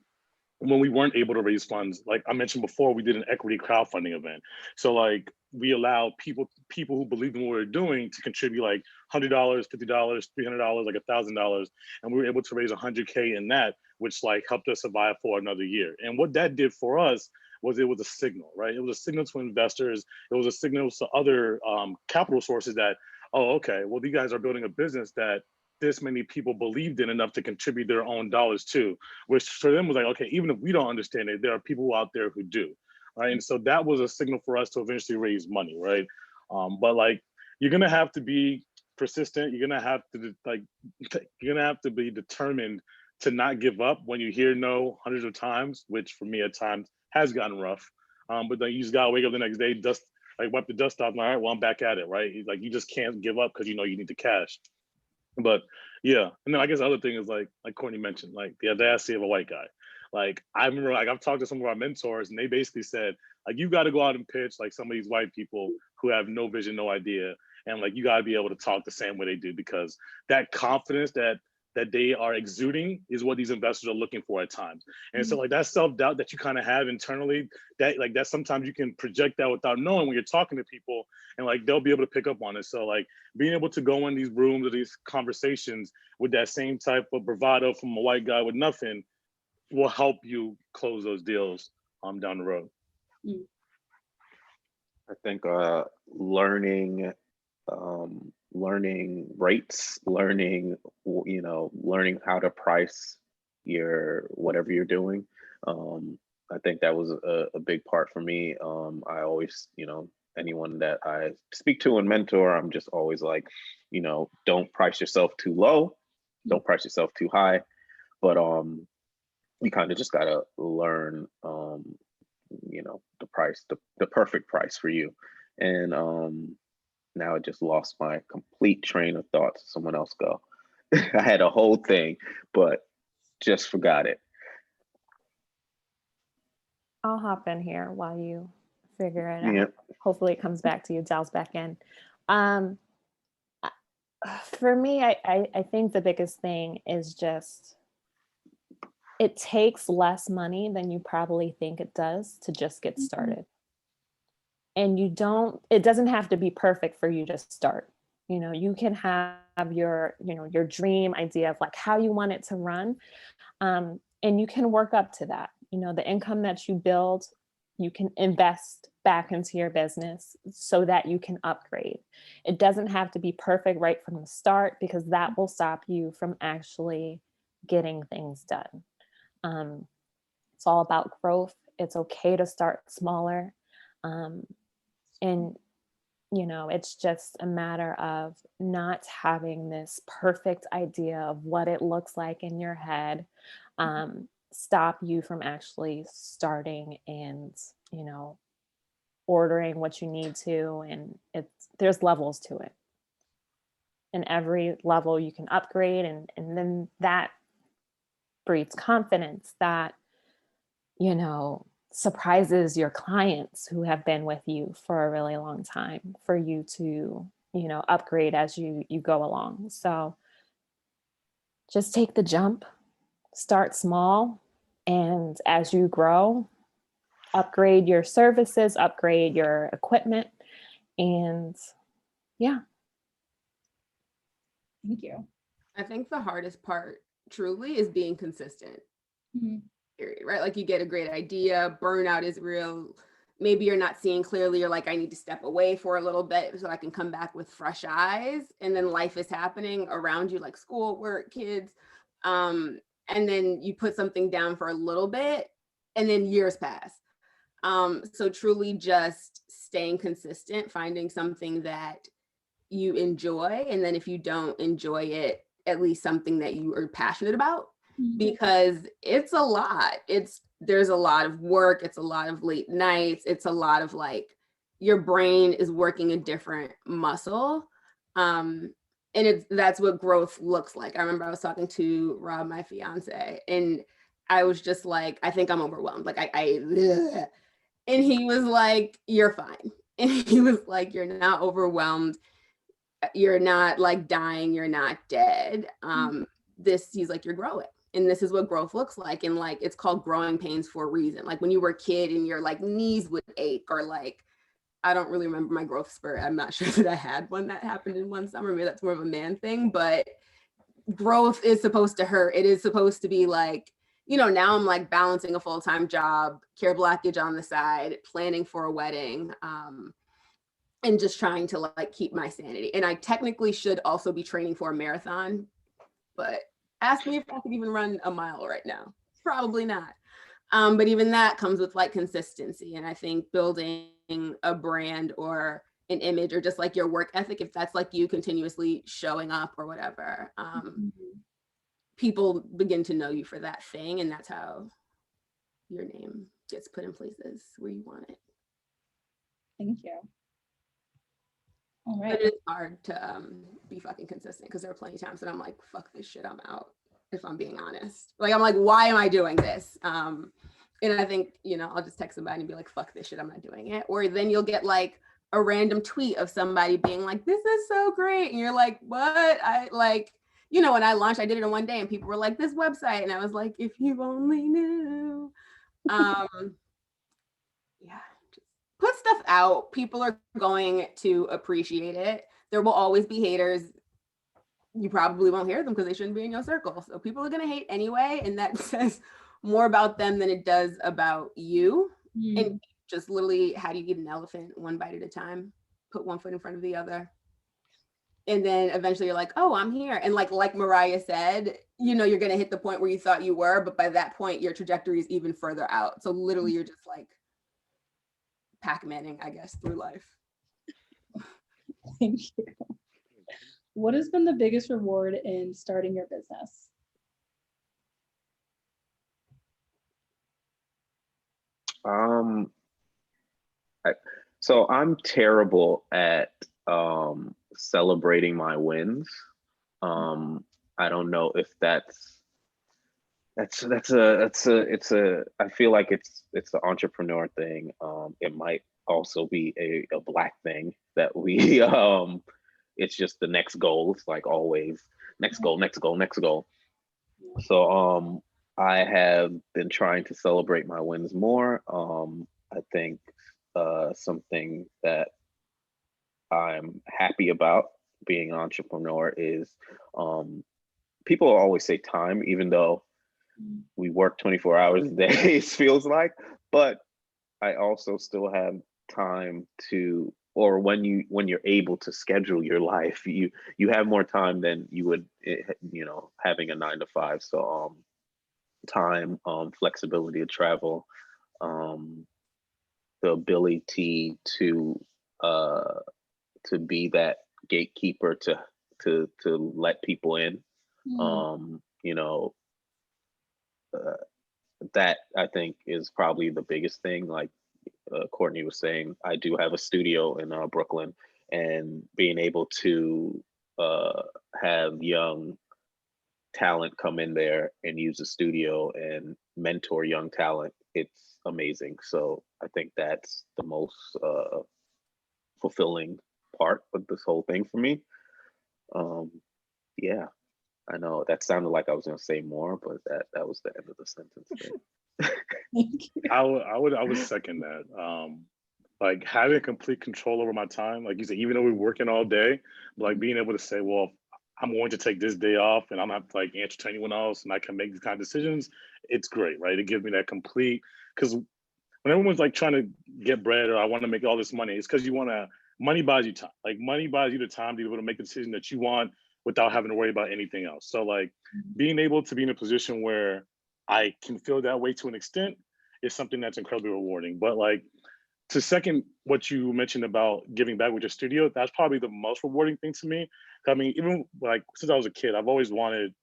when we weren't able to raise funds, like I mentioned before, we did an equity crowdfunding event. So like we allowed people who believed in what we were doing to contribute like $100, $50, $300, like $1,000. And we were able to raise $100K in that, which like helped us survive for another year. And what that did for us was it was a signal, right? It was a signal to investors. It was a signal to other capital sources that, oh, okay, well, these guys are building a business that this many people believed in enough to contribute their own dollars to, which for them was like, okay, even if we don't understand it, there are people out there who do, right? And so that was a signal for us to eventually raise money, right? But like, you're gonna have to be persistent. You're gonna have to be determined to not give up when you hear no hundreds of times, which for me at times has gotten rough. But then you just gotta wake up the next day, wipe the dust off. All right, well, I'm back at it, right? Like, you just can't give up because you know you need the cash. But yeah, and then I guess the other thing is like Courtney mentioned, like the audacity of a white guy. Like, I remember, like, I've talked to some of our mentors, and they basically said, like, you got to go out and pitch like some of these white people who have no vision, no idea, and like, you got to be able to talk the same way they do, because that confidence that they are exuding is what these investors are looking for at times. And so like, that self-doubt that you kind of have internally, that sometimes you can project that without knowing when you're talking to people, and like, they'll be able to pick up on it. So like, being able to go in these rooms or these conversations with that same type of bravado from a white guy with nothing will help you close those deals down the road. I think learning rates, learning how to price your whatever you're doing. I think that was a big part for me. I always, anyone that I speak to and mentor, I'm just always like, don't price yourself too low, don't price yourself too high. But you kind of just gotta learn the price, the perfect price for you. And now I just lost my complete train of thought. Someone else go. I had a whole thing, but just forgot it. I'll hop in here while you figure it out. Yeah. Hopefully it comes back to you. Dal's back in. For me, I think the biggest thing is just, it takes less money than you probably think it does to just get started. And it doesn't have to be perfect for you to start. You can have your dream idea of like how you want it to run. And you can work up to that. The income that you build, you can invest back into your business so that you can upgrade. It doesn't have to be perfect right from the start, because that will stop you from actually getting things done. It's all about growth. It's okay to start smaller. And it's just a matter of not having this perfect idea of what it looks like in your head stop you from actually starting and ordering what you need to. And there's levels to it, and every level you can upgrade, and then that breeds confidence that surprises your clients who have been with you for a really long time, for you to upgrade as you go along. So just take the jump, start small, and as you grow, upgrade your services, upgrade your equipment, and yeah. Thank you. I think the hardest part truly is being consistent. Period, right? Like, you get a great idea, burnout is real. Maybe you're not seeing clearly. You're like, I need to step away for a little bit so I can come back with fresh eyes. And then life is happening around you, like school, work, kids. And then you put something down for a little bit, and then years pass. So truly just staying consistent, finding something that you enjoy. And then if you don't enjoy it, at least something that you are passionate about, because it's a lot. There's a lot of work. It's a lot of late nights. It's a lot of like, your brain is working a different muscle. And that's what growth looks like. I remember I was talking to Rob, my fiance, and I was just like, I think I'm overwhelmed. Like and he was like, you're fine. And he was like, you're not overwhelmed. You're not like dying. You're not dead. He's like, you're growing. And this is what growth looks like. And like, it's called growing pains for a reason. Like, when you were a kid and your like knees would ache, or like, I don't really remember my growth spurt. I'm not sure that I had one that happened in one summer. Maybe that's more of a man thing, but growth is supposed to hurt. It is supposed to be like, now I'm like balancing a full-time job, care blockage on the side, planning for a wedding, and just trying to like keep my sanity. And I technically should also be training for a marathon but ask me if I could even run a mile right now. Probably not. But even that comes with like consistency. And I think building a brand or an image or just like your work ethic, if that's like you continuously showing up or whatever, people begin to know you for that thing. And that's how your name gets put in places where you want it. Thank you. All right. But it's hard to be fucking consistent because there are plenty of times that I'm like, fuck this shit, I'm out. If I'm being honest, like I'm like, why am I doing this? And I think, you know, I'll just text somebody and be like, fuck this shit, I'm not doing it. Or then you'll get like a random tweet of somebody being like, this is so great, and you're like, what? I like, you know, when I launched, I did it in one day, and people were like, this website, and I was like, if you only knew. Yeah, just put stuff out. People are going to appreciate it. There will always be haters. You probably won't hear them because they shouldn't be in your circle. So people are going to hate anyway. And that says more about them than it does about you. And just literally, how do you eat an elephant? One bite at a time, put one foot in front of the other. And then eventually you're like, oh, I'm here. And like Mariah said, you know, you're going to hit the point where you thought you were, but by that point, your trajectory is even further out. So literally you're just like Pac-Manning, I guess, through life. Thank you. What has been the biggest reward in starting your business? So I'm terrible at celebrating my wins. I don't know if it's a I feel like it's an entrepreneur thing. It might also be a Black thing that we it's just the next goal. It's like always next goal, next goal, next goal. So I have been trying to celebrate my wins more. I think something that I'm happy about being an entrepreneur is people always say time, even though we work 24 hours a day, it feels like, but I also still have time to, or when you're able to schedule your life, you have more time than you would, you know, having a 9 to 5. So time, flexibility to travel, the ability to be that gatekeeper to let people in, you know, that I think is probably the biggest thing. Like Courtney was saying, I do have a studio in Brooklyn, and being able to have young talent come in there and use the studio and mentor young talent, it's amazing. So I think that's the most fulfilling part of this whole thing for me. Yeah, I know that sounded like I was going to say more, but that was the end of the sentence. I would second that. Like having complete control over my time, like you said, even though we're working all day, like being able to say, well, I'm going to take this day off and I'm not like answer to anyone else, and I can make these kind of decisions. It's great, right? It gives me that complete, because when everyone's like trying to get bread or I want to make all this money, it's because you want to, money buys you time. Like money buys you the time to be able to make the decision that you want without having to worry about anything else. So like being able to be in a position where I can feel that way to an extent is something that's incredibly rewarding. But like, to second what you mentioned about giving back with your studio, that's probably the most rewarding thing to me. I mean, even like since I was a kid, I've always wanted,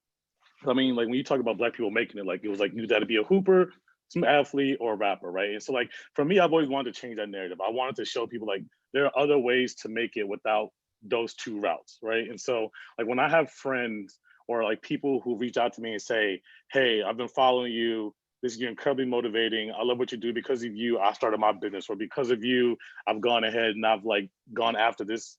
I mean, like when you talk about Black people making it, like it was like you got to be a hooper, some athlete, or a rapper, right? And so like for me, I've always wanted to change that narrative. I wanted to show people like there are other ways to make it without those two routes, right? And so like when I have friends or like people who reach out to me and say, hey, I've been following you, this is incredibly motivating, I love what you do, because of you, I started my business, or because of you, I've gone ahead and I've like gone after this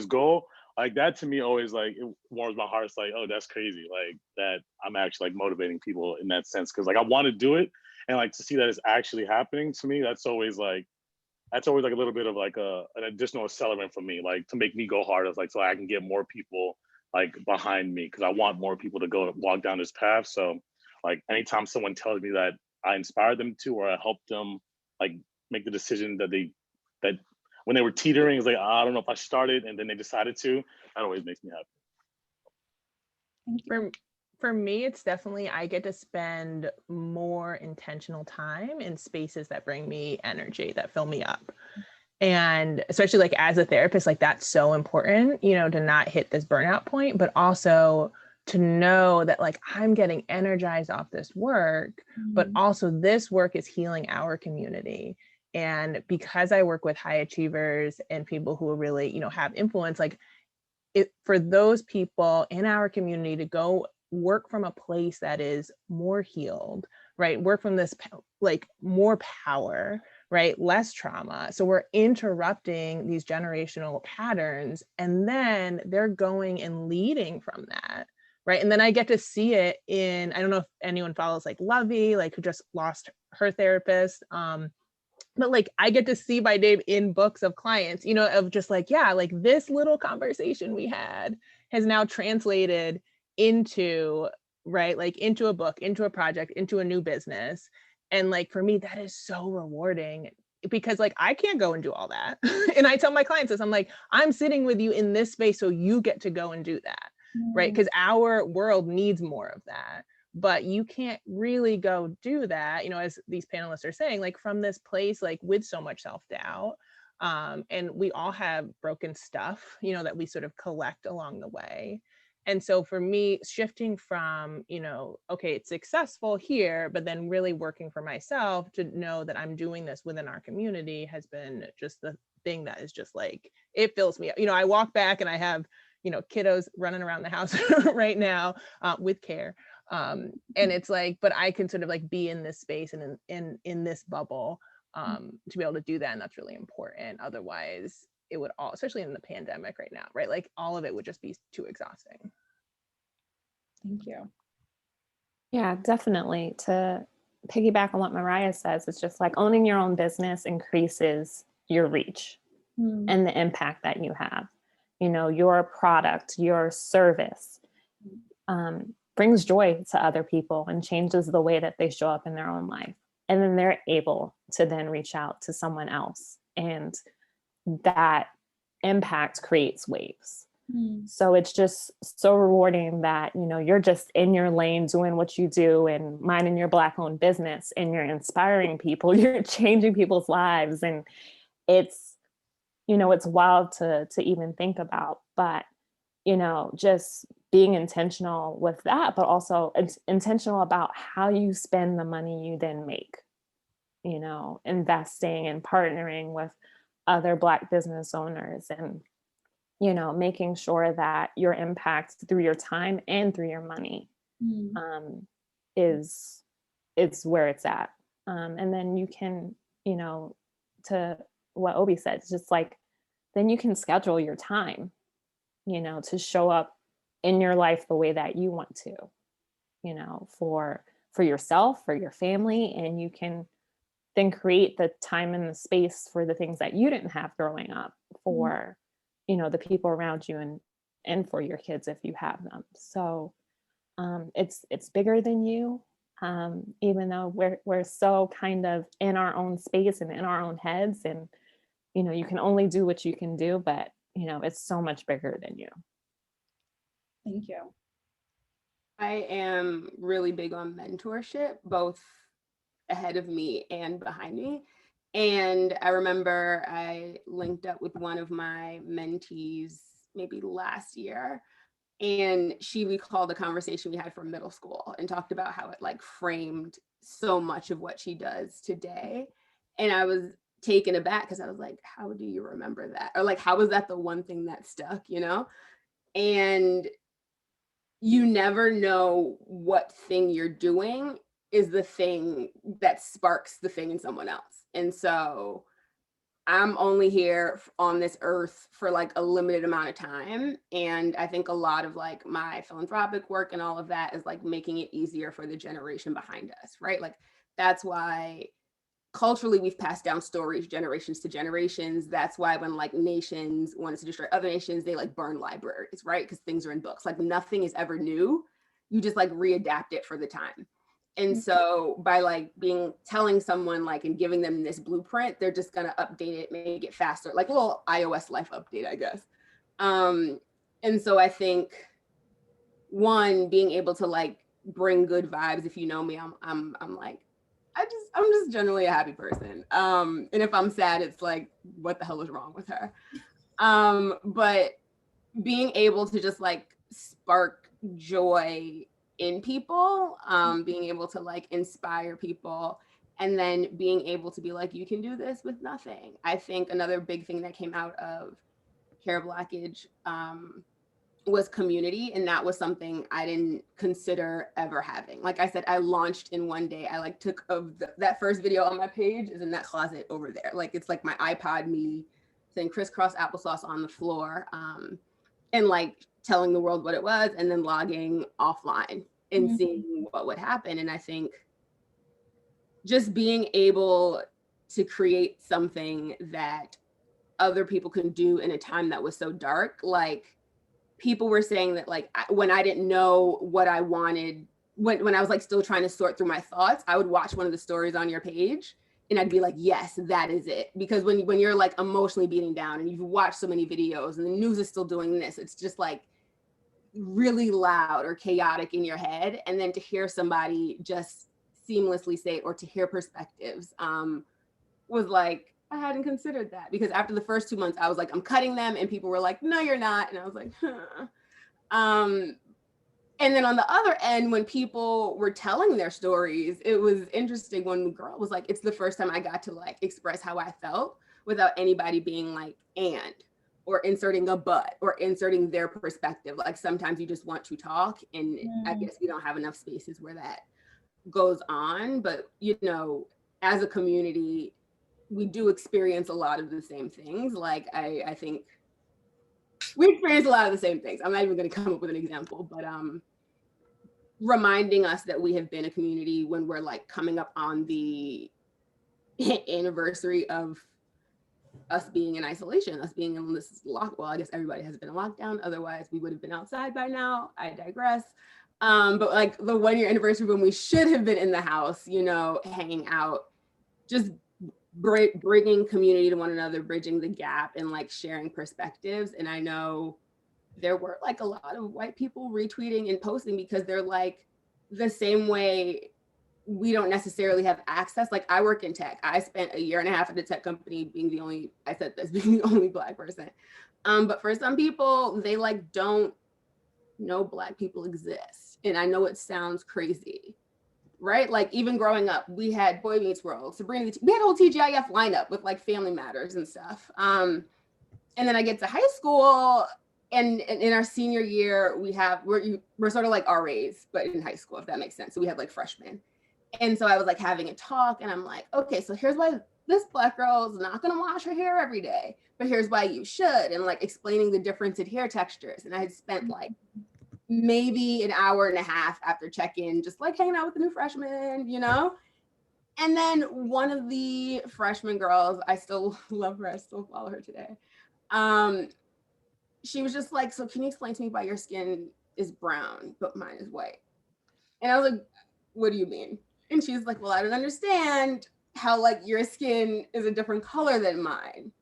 goal. Like that to me always like it warms my heart. It's like, oh, that's crazy. Like that I'm actually like motivating people in that sense. Cause like I want to do it, and like to see that it's actually happening to me, that's always like a little bit of like an additional accelerant for me, like to make me go harder, like so I can get more people like behind me, because I want more people to go walk down this path. So like anytime someone tells me that I inspired them to, or I helped them like make the decision that when they were teetering, it's like, I don't know if I started, and then they decided to, that always makes me happy. Thank you. For me, it's definitely, I get to spend more intentional time in spaces that bring me energy, that fill me up. And especially like as a therapist, like that's so important, you know, to not hit this burnout point, but also to know that like I'm getting energized off this work, but also this work is healing our community. And because I work with high achievers and people who really, you know, have influence, like it, for those people in our community to go work from a place that is more healed, right? Work from this like more power, right? Less trauma. So we're interrupting these generational patterns, and then they're going and leading from that, right? And then I get to see it in, I don't know if anyone follows like Lovey, like who just lost her therapist. But like I get to see my name in books of clients, you know, of just like, yeah, like this little conversation we had has now translated into, right, like into a book, into a project, into a new business. And like for me, that is so rewarding because like I can't go and do all that. And I tell my clients this, I'm like, I'm sitting with you in this space so you get to go and do that, right? Because our world needs more of that. But you can't really go do that, you know, as these panelists are saying, like from this place, like with so much self-doubt. And we all have broken stuff, you know, that we sort of collect along the way. And so for me, shifting from, you know, okay, it's successful here, but then really working for myself to know that I'm doing this within our community has been just the thing that is just like, it fills me up. You know, I walk back and I have, you know, kiddos running around the house right now with care. And it's like, but I can sort of like be in this space and in this bubble to be able to do that. And that's really important. Otherwise it would all, especially in the pandemic right now, right? Like all of it would just be too exhausting. Thank you. Yeah, definitely. To piggyback on what Mariah says, it's just like owning your own business increases your reach and the impact that you have. You know, your product, your service brings joy to other people and changes the way that they show up in their own life. And then they're able to then reach out to someone else. And that impact creates waves. So it's just so rewarding that, you know, you're just in your lane doing what you do and minding your Black owned business, and you're inspiring people, you're changing people's lives. And it's, you know, it's wild to even think about, but, you know, just being intentional with that, but also intentional about how you spend the money you then make, you know, investing and partnering with other Black business owners, and, you know, making sure that your impact through your time and through your money is where it's at. And then you can, you know, to what Obi said, it's just like, then you can schedule your time, you know, to show up in your life the way that you want to, you know, for yourself, for your family, and you can then create the time and the space for the things that you didn't have growing up, for, you know, the people around you, and for your kids if you have them. So it's bigger than you, even though we're so kind of in our own space and in our own heads, and, you know, you can only do what you can do, but, you know, it's so much bigger than you. Thank you. I am really big on mentorship, both ahead of me and behind me. And I remember I linked up with one of my mentees maybe last year, and she recalled a conversation we had from middle school and talked about how it like framed so much of what she does today. And I was taken aback because I was like, how do you remember that? Or like, how was that the one thing that stuck, you know? And you never know what thing you're doing is the thing that sparks the thing in someone else. And so I'm only here on this earth for like a limited amount of time. And I think a lot of like my philanthropic work and all of that is like making it easier for the generation behind us, right? Like that's why culturally we've passed down stories generations to generations. That's why when like nations wanted to destroy other nations, they like burn libraries, right? Because things are in books. Like nothing is ever new. You just like readapt it for the time. And so by like telling someone like and giving them this blueprint, they're just gonna update it, make it faster, like a little iOS life update, I guess. And so I think one, being able to like bring good vibes. If you know me, I'm like, I'm just generally a happy person. And if I'm sad, it's like, what the hell is wrong with her? But being able to just like spark joy in people, being able to like inspire people, and then being able to be like, you can do this with nothing. I think another big thing that came out of Care Blackage was community, and that was something I didn't consider ever having. Like I said, I launched in one day. I like took that first video on my page is in that closet over there. Like it's like my iPod me saying crisscross applesauce on the floor, and like telling the world what it was, and then logging offline and seeing what would happen. And I think just being able to create something that other people can do in a time that was so dark, like people were saying that like when I didn't know what I wanted, when I was like still trying to sort through my thoughts, I would watch one of the stories on your page and I'd be like, yes, that is it. Because when you're like emotionally beating down and you've watched so many videos and the news is still doing this, it's just like really loud or chaotic in your head. And then to hear somebody just seamlessly say it, or to hear perspectives, was like, I hadn't considered that. Because after the first 2 months, I was like, I'm cutting them, and people were like, no, you're not. And I was like, huh. And then on the other end, when people were telling their stories, it was interesting when the girl was like, it's the first time I got to like express how I felt without anybody being like, and, or inserting a but, or inserting their perspective. Like sometimes you just want to talk, and I guess we don't have enough spaces where that goes on. But, you know, as a community, we do experience a lot of the same things. Like I think we experience a lot of the same things. I'm not even going to come up with an example, but reminding us that we have been a community when we're like coming up on the anniversary of us being in isolation, us being in this well, I guess everybody has been in lockdown. Otherwise we would have been outside by now. I digress. But like the 1 year anniversary when we should have been in the house, you know, hanging out, just bringing community to one another, bridging the gap, and like sharing perspectives. And I know there were like a lot of white people retweeting and posting because they're like, the same way we don't necessarily have access. Like I work in tech. I spent 1.5 years at a tech company being the only Black person. But for some people, they like don't know Black people exist. And I know it sounds crazy, right? Like even growing up, we had Boy Meets World, Sabrina, we had a whole TGIF lineup with like Family Matters and stuff. And then I get to high school, and in our senior year, we're sort of like RAs, but in high school, if that makes sense. So we had like freshmen. And so I was like having a talk, and I'm like, okay, so here's why this Black girl is not gonna wash her hair every day, but here's why you should, and like explaining the difference in hair textures. And I had spent like maybe 1.5 hours after check-in, just like hanging out with the new freshmen, you know? And then one of the freshman girls, I still love her, I still follow her today. She was just like, so can you explain to me why your skin is brown, but mine is white? And I was like, what do you mean? And she's like, well, I don't understand how like your skin is a different color than mine.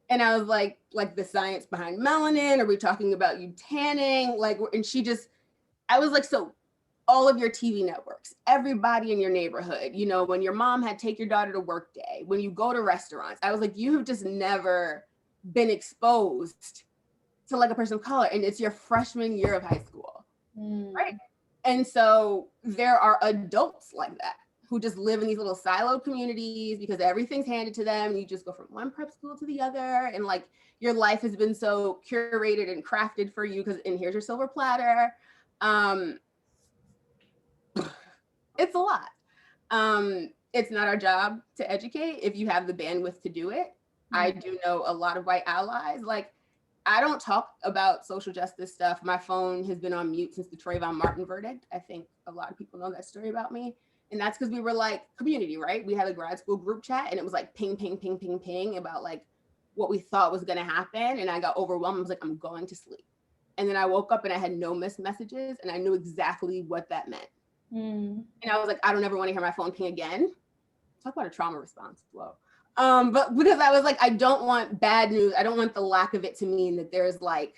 And I was like the science behind melanin, are we talking about you tanning? Like, and I was like, so all of your TV networks, everybody in your neighborhood, you know, when your mom had take your daughter to work day, when you go to restaurants, I was like, you have just never been exposed to like a person of color, and it's your freshman year of high school, right? And so there are adults like that who just live in these little siloed communities because everything's handed to them. You just go from one prep school to the other. And like your life has been so curated and crafted for you and here's your silver platter. It's a lot. It's not our job to educate if you have the bandwidth to do it. I do know a lot of white allies. Like I don't talk about social justice stuff. My phone has been on mute since the Trayvon Martin verdict. I think a lot of people know that story about me. And that's because we were like community, right? We had a grad school group chat, and it was like ping, ping, ping, ping, ping about like what we thought was gonna happen. And I got overwhelmed. I was like, I'm going to sleep. And then I woke up and I had no missed messages, and I knew exactly what that meant. And I was like, I don't ever want to hear my phone ping again. Talk about a trauma response. Whoa. But because I was like, I don't want bad news. I don't want the lack of it to mean that there's like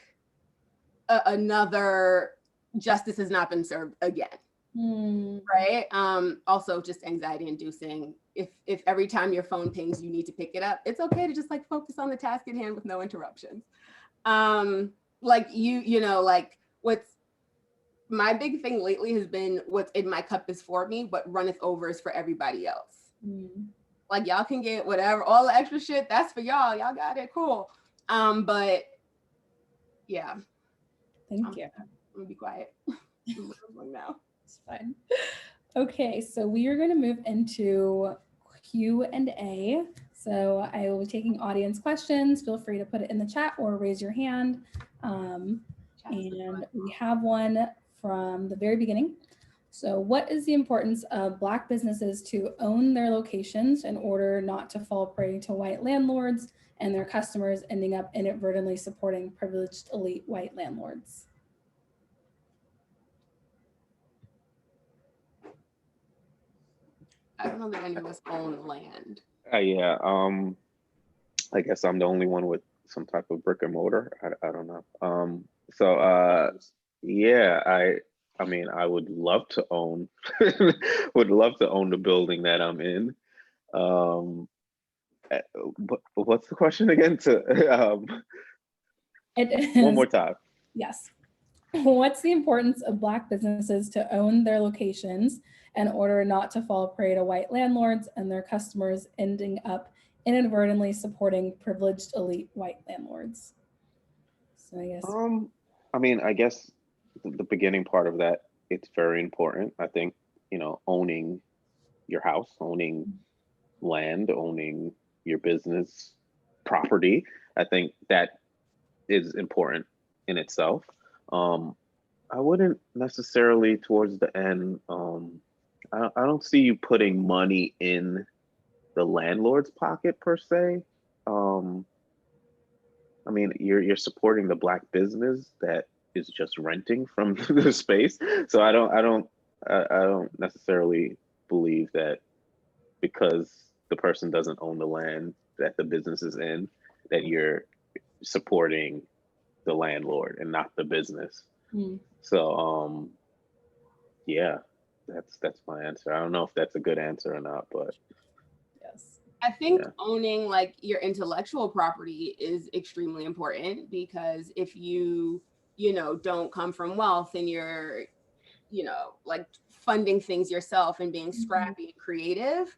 another justice has not been served again. Right. Also just anxiety inducing. If every time your phone pings, you need to pick it up, it's okay to just like focus on the task at hand with no interruptions. Like you know, like what's my big thing lately has been what's in my cup is for me, what runneth over is for everybody else. Like y'all can get whatever, all the extra shit, that's for y'all. Y'all got it, cool. But yeah. Thank you. I'm gonna be quiet. Now. It's fine. Okay, so we are going to move into Q&A. So I will be taking audience questions. Feel free to put it in the chat or raise your hand. And we have one from the very beginning. So what is the importance of Black businesses to own their locations in order not to fall prey to white landlords and their customers ending up inadvertently supporting privileged elite white landlords? I don't know that any of us own land. Yeah. I guess I'm the only one with some type of brick and mortar. I don't know. Yeah, I mean, I would love to own, the building that I'm in. But what's the question again? One more time. Yes. What's the importance of Black businesses to own their locations in order not to fall prey to white landlords and their customers ending up inadvertently supporting privileged elite white landlords? So I guess. I mean, I guess the beginning part of that, it's very important. I think, owning your house, owning land, owning your business property, I think that is important in itself. I wouldn't necessarily towards the end, I don't see you putting money in the landlord's pocket per se. I mean, you're supporting the Black business that is just renting from the space. So I don't necessarily believe that because the person doesn't own the land that the business is in, that you're supporting the landlord and not the business. So yeah, that's my answer. I don't know if that's a good answer or not, but yes. I think owning like your intellectual property is extremely important, because if you don't come from wealth and you're like funding things yourself and being scrappy and creative,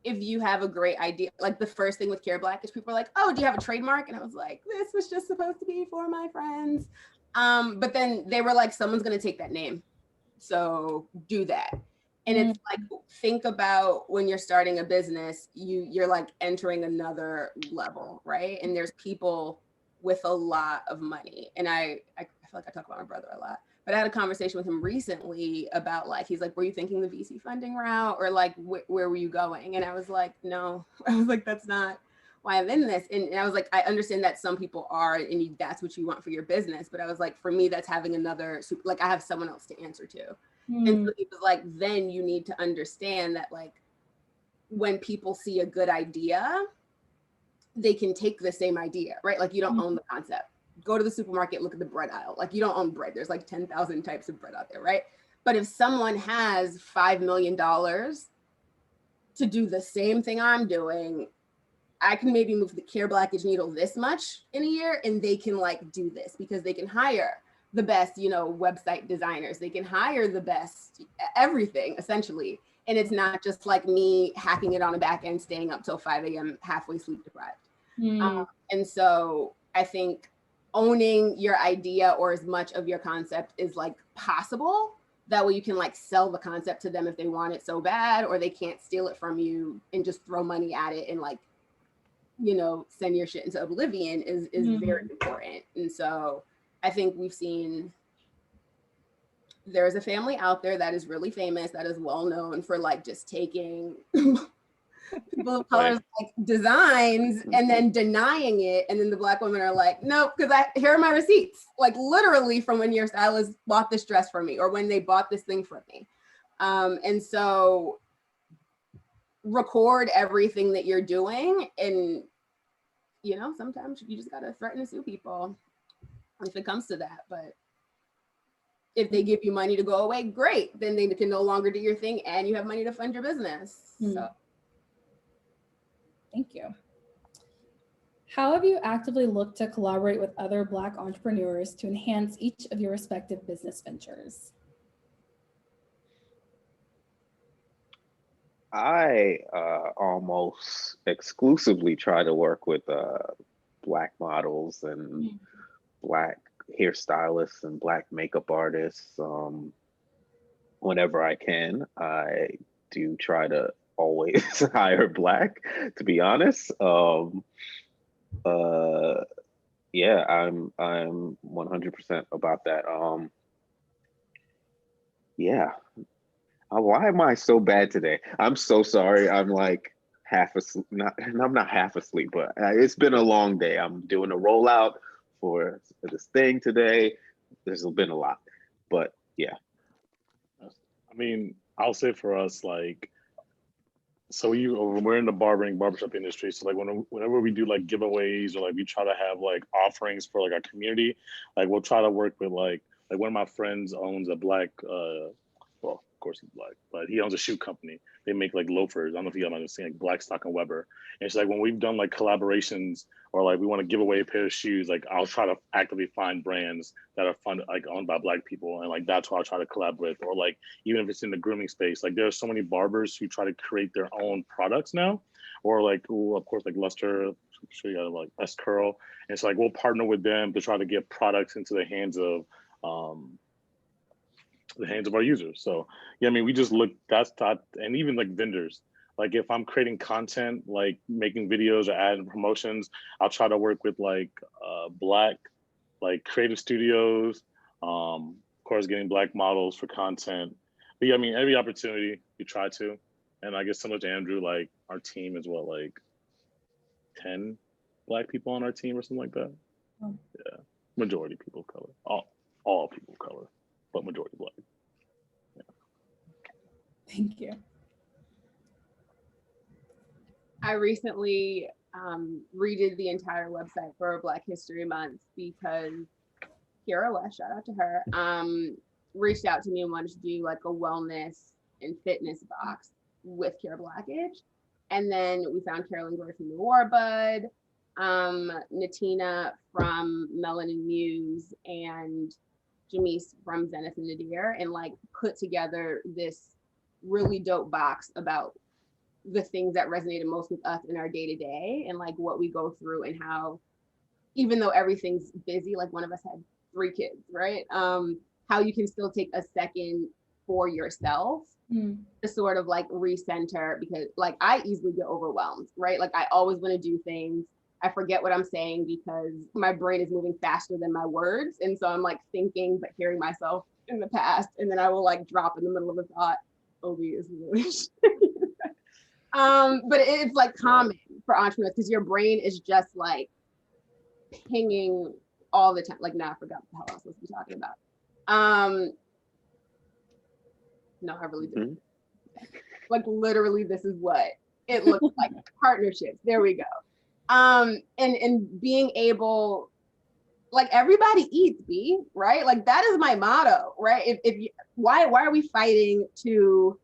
if you have a great idea, like the first thing with Care Black is people are like, oh, do you have a trademark? And I was like, this was just supposed to be for my friends. But then they were like, someone's going to take that name, so do that. And it's like, think about when you're starting a business, you're like entering another level, right? And there's people with a lot of money. And I feel like I talk about my brother a lot, but I had a conversation with him recently about like, he's like, were you thinking the VC funding route, or like, where were you going? And I was like, no, I was like, that's not why I'm in this. And I was like, I understand that some people are, and that's what you want for your business. But I was like, for me, that's having another, like I have someone else to answer to. And so he was like, then you need to understand that like when people see a good idea, they can take the same idea, right? Like you don't own the concept. Go to the supermarket, look at the bread aisle. Like you don't own bread. There's like 10,000 types of bread out there, right? But if someone has $5 million to do the same thing I'm doing, I can maybe move the Care Blackage needle this much in a year, and they can like do this because they can hire the best, website designers. They can hire the best, everything essentially. And it's not just like me hacking it on a back end, staying up till 5 a.m. halfway sleep deprived. And so I think owning your idea or as much of your concept is like possible. That way you can like sell the concept to them if they want it so bad, or they can't steal it from you and just throw money at it and like, send your shit into oblivion is very important. And so I think we've seen there's a family out there that is really famous, that is well known for like just taking people of color's like designs and then denying it. And then the Black women are like, no, because here are my receipts, like literally from when your stylist bought this dress for me or when they bought this thing for me. And so record everything that you're doing. And, sometimes you just got to threaten to sue people if it comes to that. But If they give you money to go away, great. Then they can no longer do your thing and you have money to fund your business. So. Thank you. How have you actively looked to collaborate with other Black entrepreneurs to enhance each of your respective business ventures? I almost exclusively try to work with Black models and Black hairstylists and Black makeup artists. Whenever I can, I do try to always hire Black, to be honest. Yeah, I'm 100% about that. Yeah. Why am I so bad today? I'm so sorry. I'm like half asleep. I'm not half asleep, but it's been a long day. I'm doing a rollout for this thing today. There's been a lot, but yeah. I mean, I'll say for us, like, so we're in the barbershop industry. So like whenever we do like giveaways or like we try to have like offerings for like our community, like we'll try to work with like one of my friends owns a Black, well, of course he's Black, but he owns a shoe company. They make like loafers. I don't know if you guys might have seen like Blackstock and Weber. And it's like when we've done like collaborations or like we want to give away a pair of shoes, like I'll try to actively find brands that are funded, like owned by Black people. And like that's who I'll try to collab with. Or like even if it's in the grooming space, like there are so many barbers who try to create their own products now. Or like, of course, like Luster, I'm sure you got like S Curl. And so like we'll partner with them to try to get products into the hands of our users. So yeah, I mean, we just look, and even like vendors, like if I'm creating content, like making videos or ad promotions, I'll try to work with like Black, like creative studios, of course, getting Black models for content. But yeah, I mean, every opportunity we try to, and I guess similar to Andrew, like our team is what, like 10 Black people on our team or something like that. Yeah, majority people of color, all people of color, but majority Black. Yeah. Thank you. I recently redid the entire website for Black History Month because Kira West, shout out to her, reached out to me and wanted to do like a wellness and fitness box with Kira Blackage. And then we found Carolyn Gore from the Warbud, Natina from Melanin Muse, and Jamise from Zenith and Nadir, and like put together this really dope box about the things that resonated most with us in our day-to-day and like what we go through and how, even though everything's busy, like one of us had 3 kids, right? How you can still take a second for yourself to sort of like recenter, because like I easily get overwhelmed, right? Like I always want to do things. I forget what I'm saying because my brain is moving faster than my words. And so I'm like thinking, but hearing myself in the past. And then I will like drop in the middle of a thought, Obi is really but it's like common for entrepreneurs because your brain is just like pinging all the time. Like now I forgot what the hell I was supposed to be talking about. No, I really didn't. Like literally this is what it looks like. Partnerships, there we go. And being able, like everybody eats, B, right? Like that is my motto, right? Why are we fighting to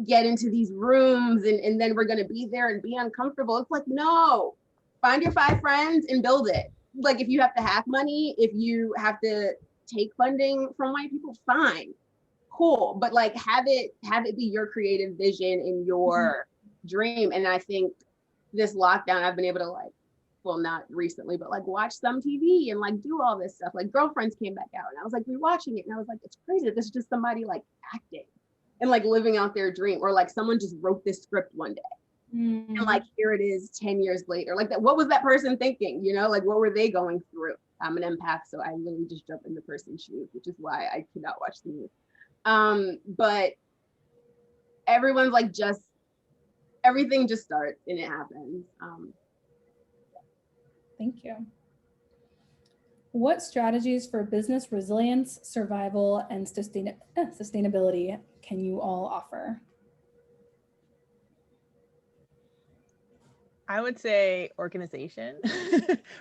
get into these rooms and then we're gonna be there and be uncomfortable? It's like, no, find your 5 friends and build it. Like if you have to have money, if you have to take funding from white people, fine, cool. But like have it be your creative vision and your dream. And I think this lockdown, I've been able to like, well, not recently, but like watch some TV and like do all this stuff. Like Girlfriends came back out and I was like rewatching it and I was like, it's crazy. This is just somebody like acting and like living out their dream, or like someone just wrote this script one day and like here it is 10 years later. Like that, what was that person thinking? You know, like what were they going through? I'm an empath, so I literally just jump in the person's shoes, which is why I cannot watch the movie. But everyone's like just, everything just starts and it happens. Thank you. What strategies for business resilience, survival, and sustainability can you all offer? I would say organization,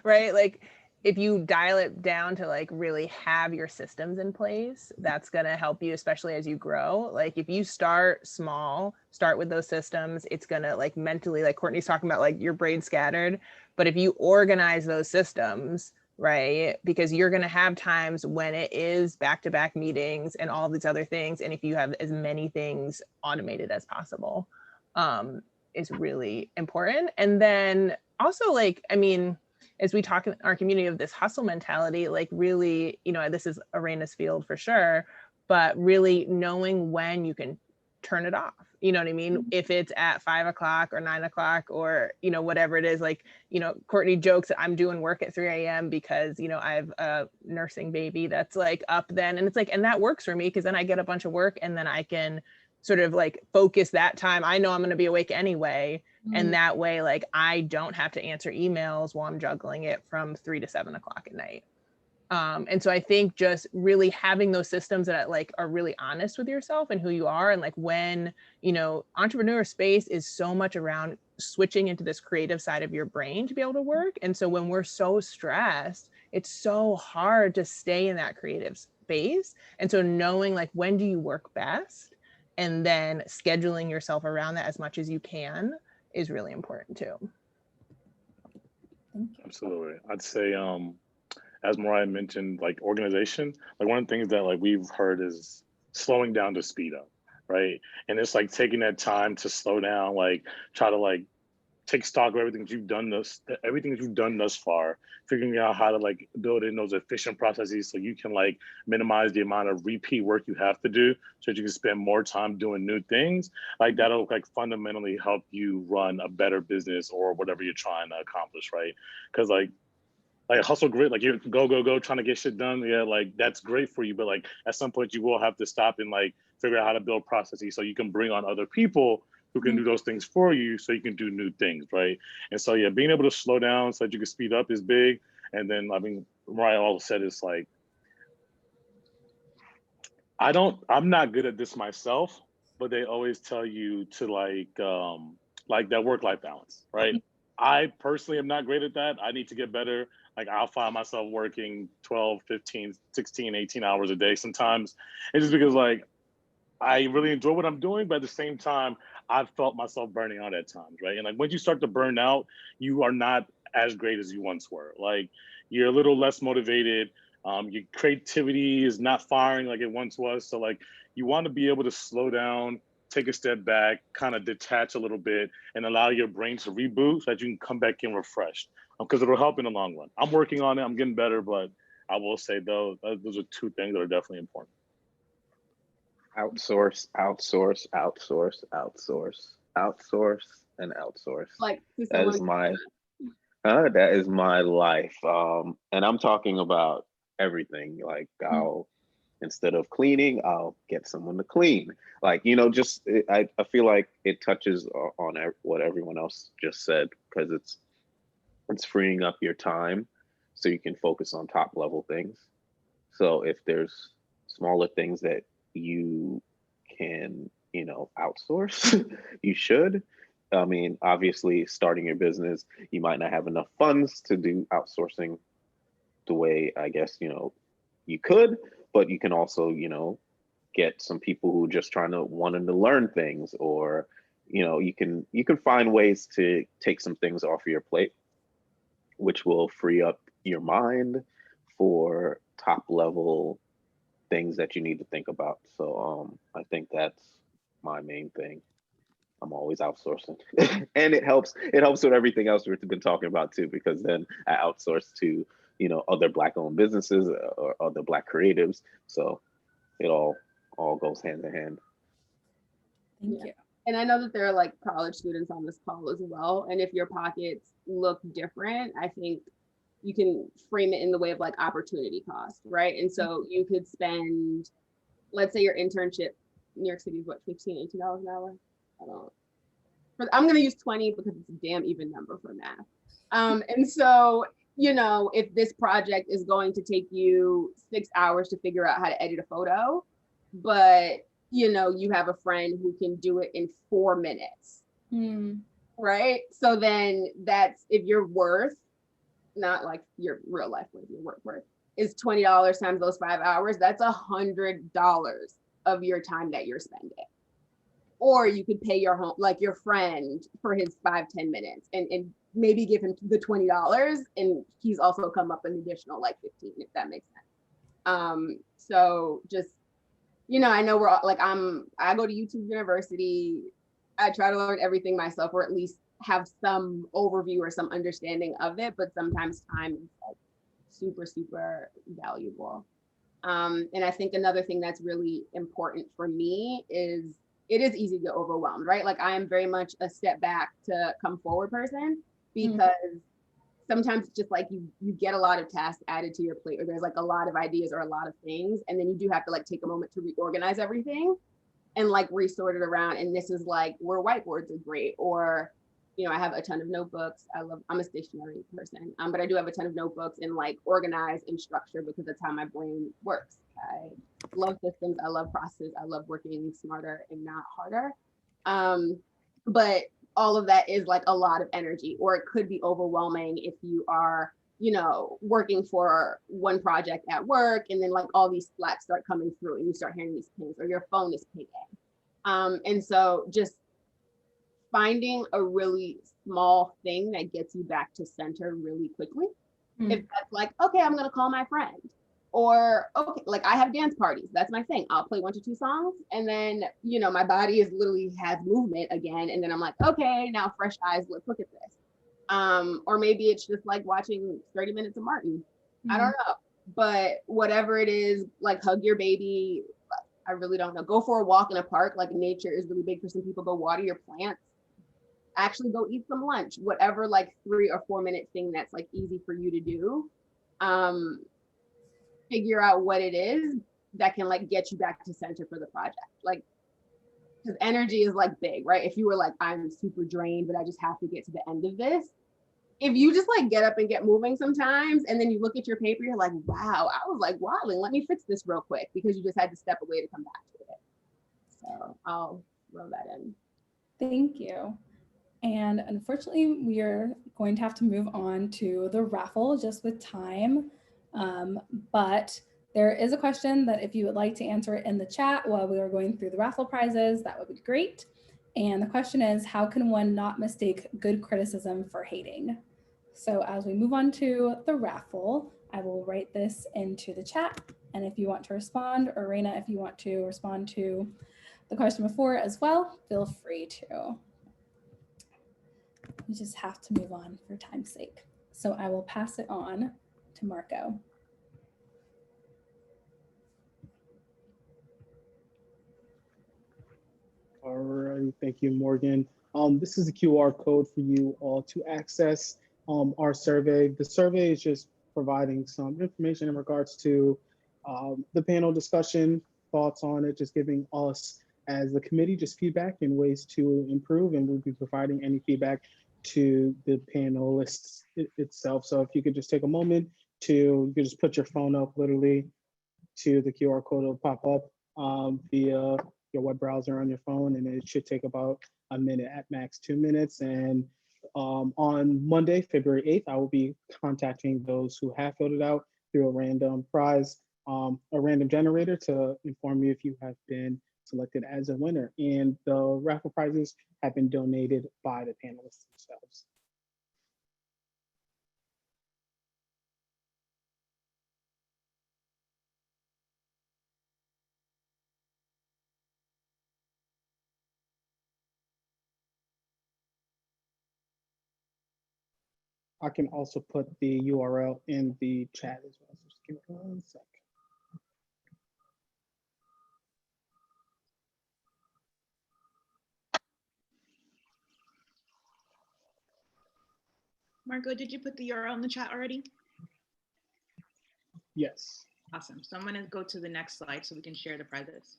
right? Like if you dial it down to like really have your systems in place, that's going to help you, especially as you grow. Like if you start small, start with those systems, it's going to like mentally, like Courtney's talking about, like your brain scattered. But if you organize those systems, right, because you're going to have times when it is back-to-back meetings and all these other things. And if you have as many things automated as possible, is really important. And then also, like, I mean, as we talk in our community of this hustle mentality, like really, you know, this is Arena's field for sure, but really knowing when you can turn it off. You know what I mean? If it's at 5 o'clock or 9 o'clock or, you know, whatever it is, like, you know, Courtney jokes that I'm doing work at 3 a.m. because, you know, I have a nursing baby that's like up then. And it's like, and that works for me because then I get a bunch of work and then I can sort of like focus that time. I know I'm going to be awake anyway. And that way, like, I don't have to answer emails while I'm juggling it from 3 to 7 o'clock at night. And so I think just really having those systems that like are really honest with yourself and who you are. And like when, you know, entrepreneur space is so much around switching into this creative side of your brain to be able to work. And so when we're so stressed, it's so hard to stay in that creative space. And so knowing like when do you work best and then scheduling yourself around that as much as you can is really important too. Thank you. Absolutely. I'd say, as Mariah mentioned, like organization, like one of the things that like we've heard is slowing down to speed up, right? And it's like taking that time to slow down, like try to like take stock of everything that you've done thus far, figuring out how to like build in those efficient processes so you can like minimize the amount of repeat work you have to do so that you can spend more time doing new things. Like that'll like fundamentally help you run a better business or whatever you're trying to accomplish, right? Because like hustle grit, like you're go trying to get shit done. Yeah, like that's great for you, but like at some point you will have to stop and like figure out how to build processes so you can bring on other people who can do those things for you so you can do new things, right? And so yeah, being able to slow down so that you can speed up is big. And then I mean, Mariah also said it's like, I'm not good at this myself, but they always tell you to like that work-life balance, right? I personally am not great at that. I need to get better. Like I'll find myself working 12, 15, 16, 18 hours a day sometimes. It's just because like, I really enjoy what I'm doing, but at the same time, I've felt myself burning out at times, right? And like when you start to burn out, you are not as great as you once were. Like you're a little less motivated. Your creativity is not firing like it once was. So like you want to be able to slow down, take a step back, kind of detach a little bit and allow your brain to reboot so that you can come back in refreshed because it'll help in the long run. I'm working on it. I'm getting better, but I will say those are two things that are definitely important. Outsource, outsource, outsource, outsource, outsource, and outsource. Like that is my life. And I'm talking about everything. Like I'll instead of cleaning, I'll get someone to clean. Like, you know, just I feel like it touches on what everyone else just said because it's freeing up your time so you can focus on top level things. So if there's smaller things that you can, you know, outsource, you should. I mean, obviously starting your business, you might not have enough funds to do outsourcing the way I guess, you know, you could, but you can also, you know, get some people who just wanting to learn things, or, you know, you can find ways to take some things off of your plate, which will free up your mind for top level things that you need to think about. So I think that's my main thing. I'm always outsourcing. And it helps with everything else we've been talking about too, because then I outsource to, you know, other Black owned businesses or other Black creatives. So it all goes hand in hand. Thank you. And I know that there are like college students on this call as well. And if your pockets look different, I think you can frame it in the way of like opportunity cost, right? And so you could spend, let's say your internship, New York City is what, $15, $18 an hour? I'm going to use 20 because it's a damn even number for math. And so, you know, if this project is going to take you 6 hours to figure out how to edit a photo, but, you know, you have a friend who can do it in 4 minutes, right? So then that's, if you're worth not like your real life worth, your work worth, is $20 times those 5 hours. That's $100 of your time that you're spending. Or you could pay your home, like your friend, for his 5-10 minutes and maybe give him the $20, and he's also come up an additional like 15, if that makes sense. So just, you know, I know we're all, like, I go to YouTube University. I try to learn everything myself, or at least have some overview or some understanding of it, but sometimes time is like super, super valuable. And I think another thing that's really important for me is it is easy to get overwhelmed, right? Like I am very much a step back to come forward person, because sometimes just like you get a lot of tasks added to your plate, or there's like a lot of ideas or a lot of things, and then you do have to like take a moment to reorganize everything and like resort it around. And this is like where whiteboards are great, or, you know, I have a ton of notebooks. I'm a stationary person, but I do have a ton of notebooks and like organize and structure, because that's how my brain works. I love systems. I love process. I love working smarter and not harder. But all of that is like a lot of energy, or it could be overwhelming if you are, you know, working for one project at work, and then like all these Slacks start coming through and you start hearing these pings, or your phone is pinging. And so just finding a really small thing that gets you back to center really quickly. If that's like, okay, I'm gonna call my friend, or okay, like I have dance parties, that's my thing. I'll play 1 to 2 songs, and then, you know, my body is literally has movement again, and then I'm like, okay, now fresh eyes, let's look at this. Or maybe it's just like watching 30 minutes of Martin. I don't know, but whatever it is, like hug your baby. I really don't know. Go for a walk in a park. Like nature is really big for some people. Go water your plants. Actually go eat some lunch. Whatever like 3 or 4 minute thing that's like easy for you to do. Figure out what it is that can like get you back to center for the project. Like, because energy is like big, right? If you were like, I'm super drained, but I just have to get to the end of this. If you just like get up and get moving sometimes, and then you look at your paper, you're like, wow, I was like waddling. Let me fix this real quick, because you just had to step away to come back to it. So I'll throw that in. Thank you. And unfortunately, we are going to have to move on to the raffle just with time. But there is a question that if you would like to answer it in the chat while we are going through the raffle prizes, that would be great. And the question is, how can one not mistake good criticism for hating? So as we move on to the raffle, I will write this into the chat. And if you want to respond, or Raina, if you want to respond to the question before as well, feel free to. We just have to move on for time's sake. So I will pass it on to Marco. All right, thank you, Morgan. This is a QR code for you all to access our survey. The survey is just providing some information in regards to the panel discussion, thoughts on it, just giving us as the committee just feedback and ways to improve, and we'll be providing any feedback to the panelists itself. So if you could just take a moment to, you could just put your phone up literally to the QR code, will pop up via your web browser on your phone, and it should take about a minute, at max 2 minutes. And on Monday, February 8th, I will be contacting those who have filled it out through a random prize, a random generator, to inform you if you have been selected as a winner. And the raffle prizes have been donated by the panelists themselves. I can also put the URL in the chat as well. So just give me 1 sec. Marco, did you put the URL in the chat already? Yes. Awesome. So I'm going to go to the next slide so we can share the prizes.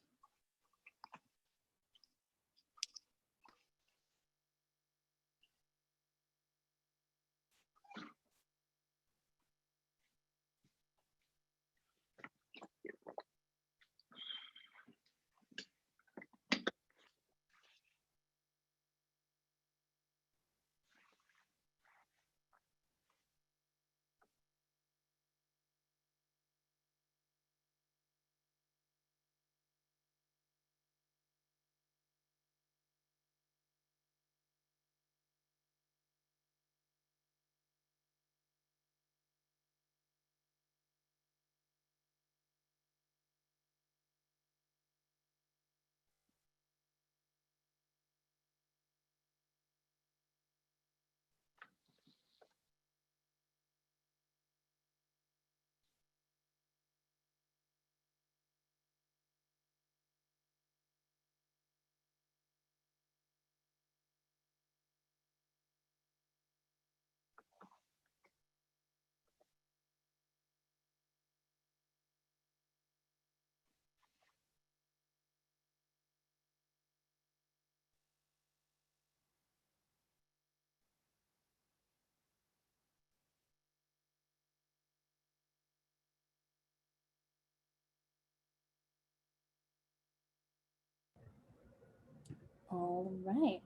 All right.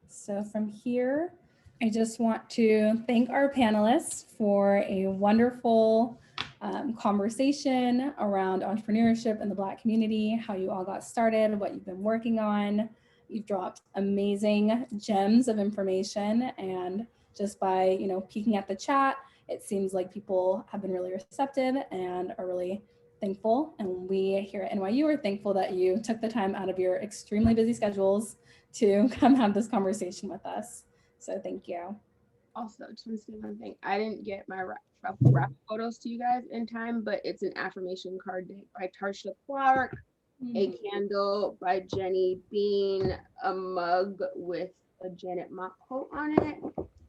So from here, I just want to thank our panelists for a wonderful conversation around entrepreneurship in the Black community, how you all got started, what you've been working on. You've dropped amazing gems of information, and just by, you know, peeking at the chat, it seems like people have been really receptive and are really thankful. And we here at NYU are thankful that you took the time out of your extremely busy schedules to come have this conversation with us. So thank you. Also, just want to say one thing. I didn't get my wrap photos to you guys in time, but it's an affirmation card by Tarsha Clark, a candle by Jenny Bean, a mug with a Janet Mock quote on it,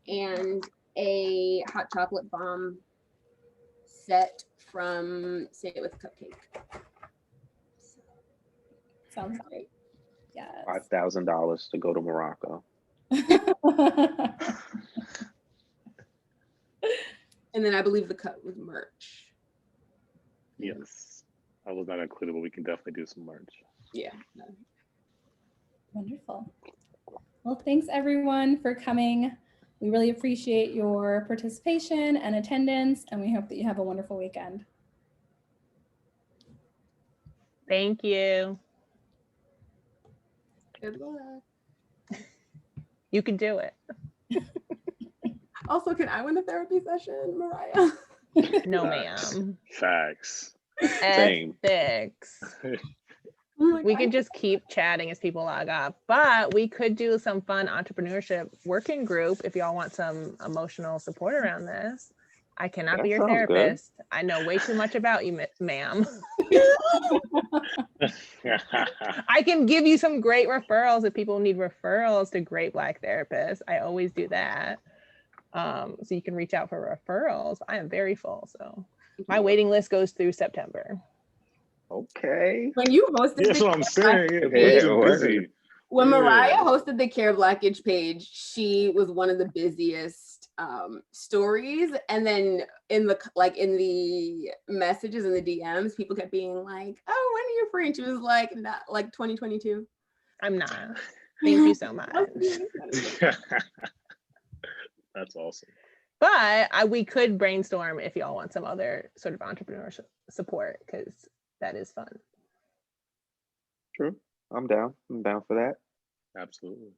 and a hot chocolate bomb set from Say It With a Cupcake. Sounds great. Yes. $5,000 to go to Morocco. And then I believe the cut was merch. Yes, I was not included, but we can definitely do some merch. Yeah. Wonderful. Well, thanks everyone for coming. We really appreciate your participation and attendance, and we hope that you have a wonderful weekend. Thank you. Good luck. You can do it. Also, can I win a therapy session, Mariah? No, Facts. ma'am. Facts. Same. Ethics. We can just keep chatting as people log off, but we could do some fun entrepreneurship working group if y'all want some emotional support around this. I cannot be That your sounds good. therapist. I know way too much about you, ma'am. I can give you some great referrals if people need referrals to great Black therapists. I always do that. So you can reach out for referrals. I am very full, so my waiting list goes through September. Okay. When you hosted That's what I'm saying. Yeah, Yeah, busy, busy. When Yeah. Mariah hosted the Care Blackage page, she was one of the busiest stories. And then in the messages and the DMs, people kept being like, "Oh, when are you free?" And she was like, "Not like 2022." I'm not. Thank you so much. That's awesome. But we could brainstorm if y'all want some other sort of entrepreneurship support, because that is fun. True. I'm down. I'm down for that. Absolutely.